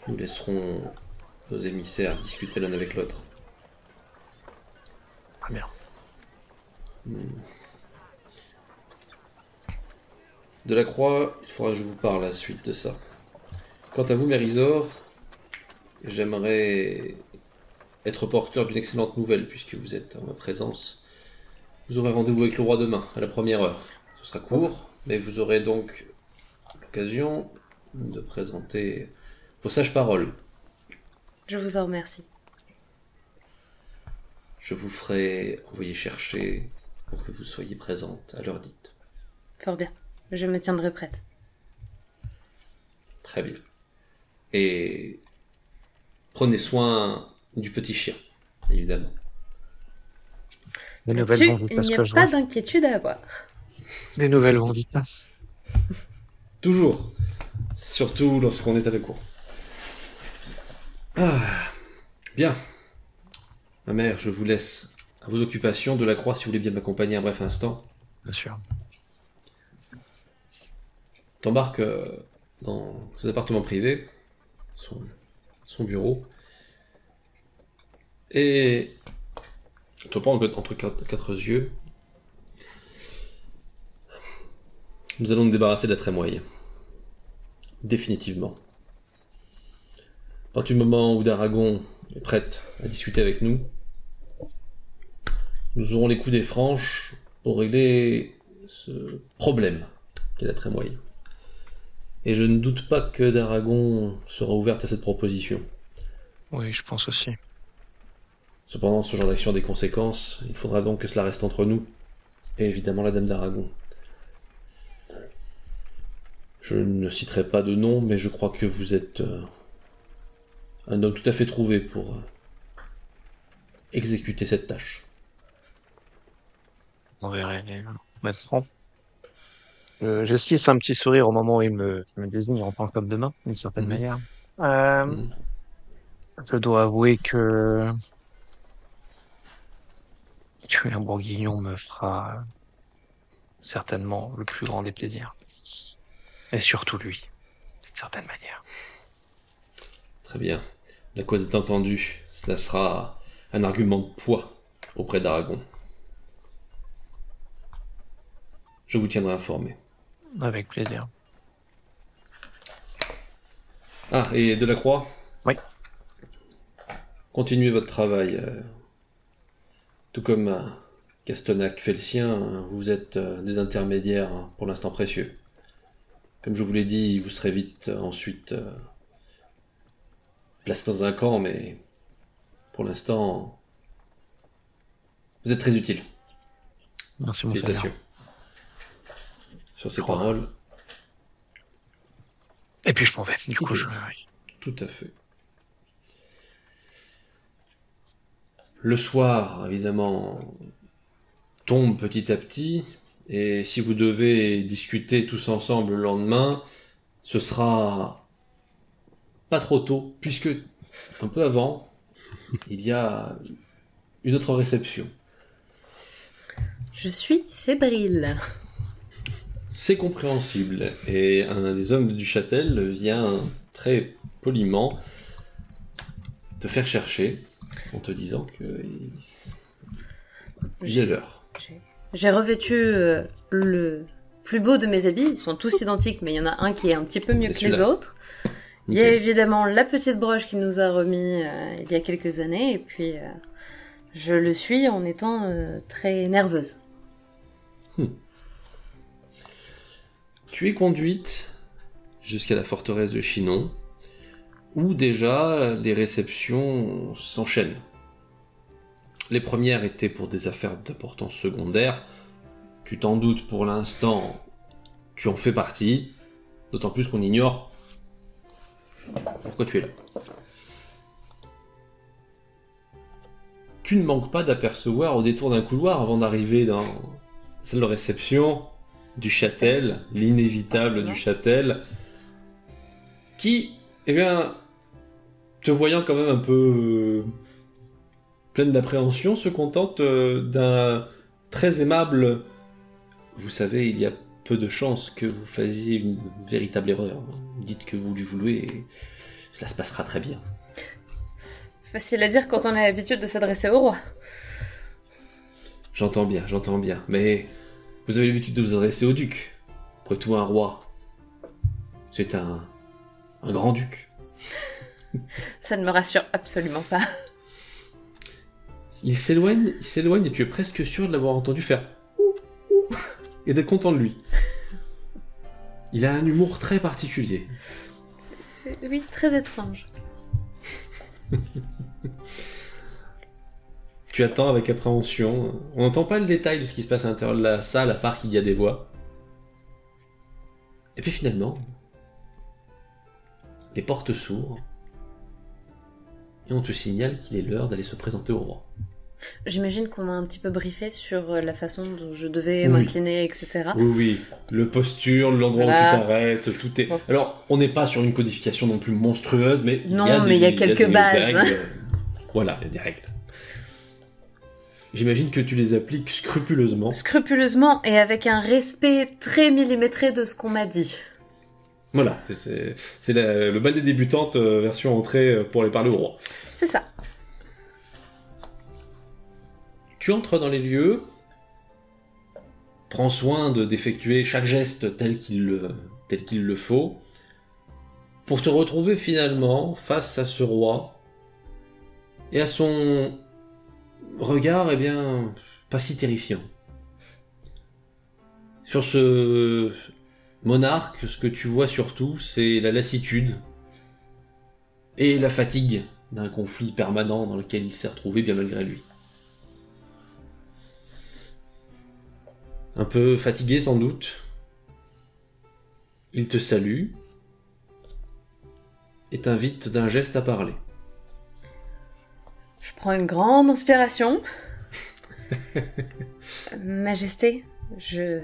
nous laisserons nos émissaires discuter l'un avec l'autre. Très bien. Delacroix, il faudra que je vous parle à la suite de ça. Quant à vous, Mérisor, j'aimerais être porteur d'une excellente nouvelle, puisque vous êtes en ma présence. Vous aurez rendez-vous avec le roi demain, à la première heure. Ce sera court, mais vous aurez donc l'occasion de présenter vos sages paroles. Je vous en remercie. Je vous ferai envoyer chercher pour que vous soyez présente à l'heure dite. Fort bien. Je me tiendrai prête. Très bien. Et prenez soin du petit chien, évidemment. Les nouvelles Là-dessus, vont vite il parce n'y a que je pas vois. d'inquiétude à avoir. Les nouvelles vont vite. Toujours. Surtout lorsqu'on est à la cour. Ah, bien. Ma mère, je vous laisse à vos occupations. Delacroix, si vous voulez bien m'accompagner un bref instant. Bien sûr. T'embarques dans ses appartements privés, son bureau, et te prends entre quatre yeux. Nous allons nous débarrasser de la Trémoille. Définitivement. À partir du moment où d'Aragon est prête à discuter avec nous, nous aurons les coups des franches pour régler ce problème qu'est la Trémoille. Et je ne doute pas que d'Aragon sera ouverte à cette proposition. Oui, je pense aussi. Cependant, ce genre d'action a des conséquences. Il faudra donc que cela reste entre nous. Et évidemment la Dame d'Aragon. Je ne citerai pas de nom, mais je crois que vous êtes un homme tout à fait trouvé pour exécuter cette tâche. On verrait les mettre. J'esquisse un petit sourire au moment où il me désigne en tant qu'homme de main, d'une certaine manière. Mhm. Je dois avouer que tuer un bourguignon me fera certainement le plus grand des plaisirs. Et surtout lui, d'une certaine manière. Très bien. La cause est entendue. Cela sera un argument de poids auprès d'Aragon. Je vous tiendrai informé. Avec plaisir. Ah, et Delacroix ? Oui. Continuez votre travail. Tout comme Castonac fait le sien, vous êtes des intermédiaires pour l'instant précieux. Comme je vous l'ai dit, vous serez vite ensuite placé dans un camp, mais pour l'instant, vous êtes très utile. Merci, mon seigneur. Félicitations. Sur ces paroles. Et puis je m'en vais. Du coup, Tout à fait. Le soir, évidemment, tombe petit à petit, et si vous devez discuter tous ensemble le lendemain, ce sera pas trop tôt, puisque un peu avant, il y a une autre réception. Je suis fébrile. C'est compréhensible, et un des hommes du Châtel vient très poliment te faire chercher, en te disant que il est l'heure. J'ai revêtu le plus beau de mes habits. Ils sont tous identiques, mais il y en a un qui est un petit peu mieux que les autres. Il y a évidemment la petite broche qu'il nous a remis il y a quelques années, et puis je le suis en étant très nerveuse. Tu es conduite jusqu'à la forteresse de Chinon, où déjà les réceptions s'enchaînent. Les premières étaient pour des affaires d'importance secondaire. Tu t'en doutes pour l'instant, tu en fais partie, d'autant plus qu'on ignore pourquoi tu es là. Tu ne manques pas d'apercevoir au détour d'un couloir avant d'arriver dans la salle de réception du Châtel, l'inévitable du Châtel, qui, eh bien, te voyant quand même un peu pleine d'appréhension, se contente d'un très aimable « Vous savez, il y a peu de chances que vous fassiez une véritable erreur. Dites que vous lui voulez et cela se passera très bien. » C'est facile à dire quand on a l'habitude de s'adresser au roi. J'entends bien, mais vous avez l'habitude de vous adresser au duc. Après tout, un roi, c'est un grand-duc. Ça ne me rassure absolument pas. Il s'éloigne et tu es presque sûr de l'avoir entendu faire ouh, ouh, et d'être content de lui. Il a un humour très particulier. Oui, très étrange. Tu attends avec appréhension. On n'entend pas le détail de ce qui se passe à l'intérieur de la salle, à part qu'il y a des voix. Et puis finalement, les portes s'ouvrent et on te signale qu'il est l'heure d'aller se présenter au roi. J'imagine qu'on m'a un petit peu briefé sur la façon dont je devais m'incliner, etc. Oui, le posture, l'endroit où tu t'arrêtes, tout est... Bon. Alors, on n'est pas sur une codification non plus monstrueuse, mais il y a quelques bases. Règles. Voilà, il y a des règles. J'imagine que tu les appliques scrupuleusement. Scrupuleusement et avec un respect très millimétré de ce qu'on m'a dit. Voilà, c'est le bal des débutantes version entrée pour aller parler au roi. C'est ça. Tu entres dans les lieux, prends soin d'effectuer chaque geste tel qu'il le faut, pour te retrouver finalement face à ce roi, et à son regard, eh bien, pas si terrifiant. Sur ce monarque, ce que tu vois surtout, c'est la lassitude et la fatigue d'un conflit permanent dans lequel il s'est retrouvé bien malgré lui. Un peu fatigué sans doute, il te salue et t'invite d'un geste à parler. Je prends une grande inspiration. Majesté, je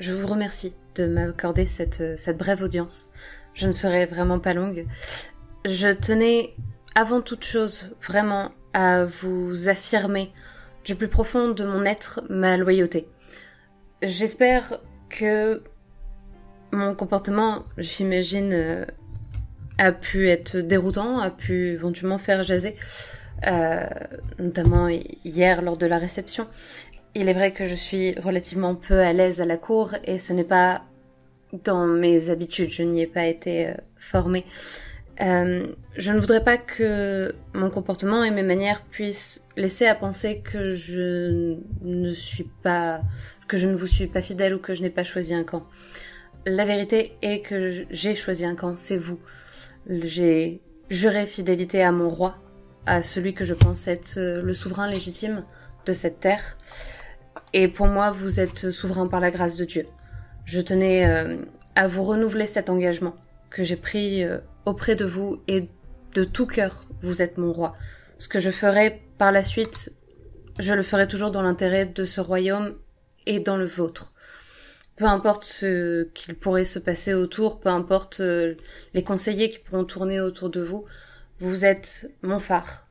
vous remercie de m'accorder cette brève audience. Je ne serai vraiment pas longue. Je tenais avant toute chose vraiment à vous affirmer du plus profond de mon être ma loyauté. J'espère que mon comportement, j'imagine, a pu être déroutant, a pu éventuellement faire jaser, notamment hier lors de la réception. Il est vrai que je suis relativement peu à l'aise à la cour et ce n'est pas dans mes habitudes, je n'y ai pas été formée. Je ne voudrais pas que mon comportement et mes manières puissent laisser à penser que je ne vous suis pas fidèle ou que je n'ai pas choisi un camp. La vérité est que j'ai choisi un camp, c'est vous. J'ai juré fidélité à mon roi, à celui que je pense être le souverain légitime de cette terre. Et pour moi, vous êtes souverain par la grâce de Dieu. Je tenais à vous renouveler cet engagement que j'ai pris auprès de vous et de tout cœur, vous êtes mon roi. Ce que je ferai par la suite, je le ferai toujours dans l'intérêt de ce royaume et dans le vôtre. Peu importe ce qu'il pourrait se passer autour, peu importe les conseillers qui pourront tourner autour de vous, vous êtes mon phare,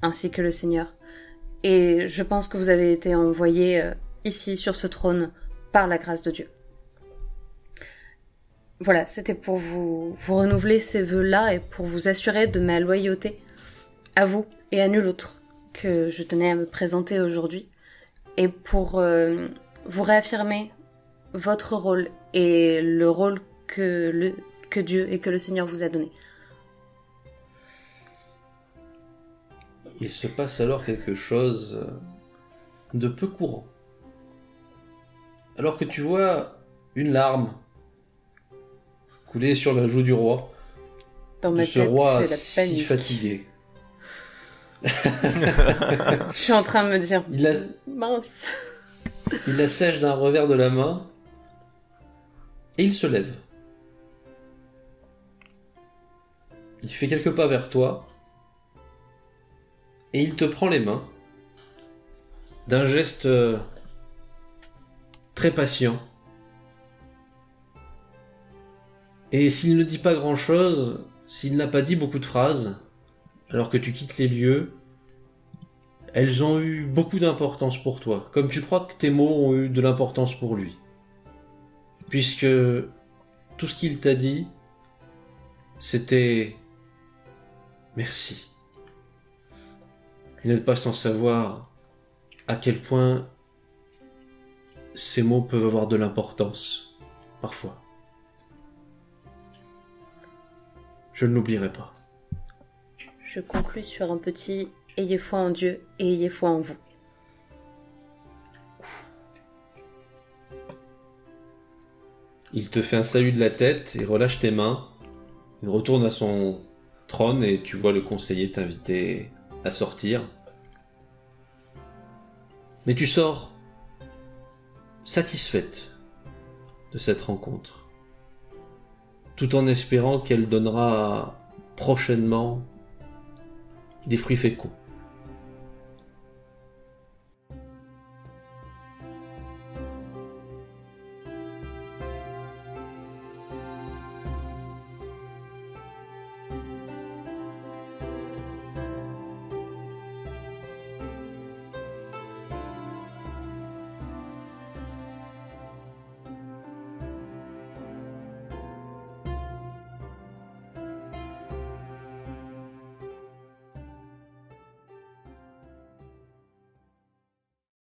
ainsi que le Seigneur. Et je pense que vous avez été envoyé ici, sur ce trône, par la grâce de Dieu. Voilà, c'était pour vous renouveler ces vœux-là et pour vous assurer de ma loyauté à vous et à nul autre que je tenais à me présenter aujourd'hui et pour vous réaffirmer votre rôle et le rôle que Dieu et que le Seigneur vous a donné. Il se passe alors quelque chose de peu courant. Alors que tu vois une larme couler sur la joue du roi, Dans ma de ce tête, roi c'est la si panique. fatigué. Je suis en train de me dire, mince. Il la sèche d'un revers de la main et il se lève. Il fait quelques pas vers toi et il te prend les mains d'un geste très patient. Et s'il ne dit pas grand-chose, s'il n'a pas dit beaucoup de phrases, alors que tu quittes les lieux, elles ont eu beaucoup d'importance pour toi, comme tu crois que tes mots ont eu de l'importance pour lui. Puisque tout ce qu'il t'a dit, c'était merci. Vous n'êtes pas sans savoir à quel point ces mots peuvent avoir de l'importance, parfois. Je ne l'oublierai pas. Je conclus sur un petit « Ayez foi en Dieu et ayez foi en vous ». Il te fait un salut de la tête et relâche tes mains. Il retourne à son trône et tu vois le conseiller t'inviter à sortir. Mais tu sors satisfaite de cette rencontre, tout en espérant qu'elle donnera prochainement des fruits féconds.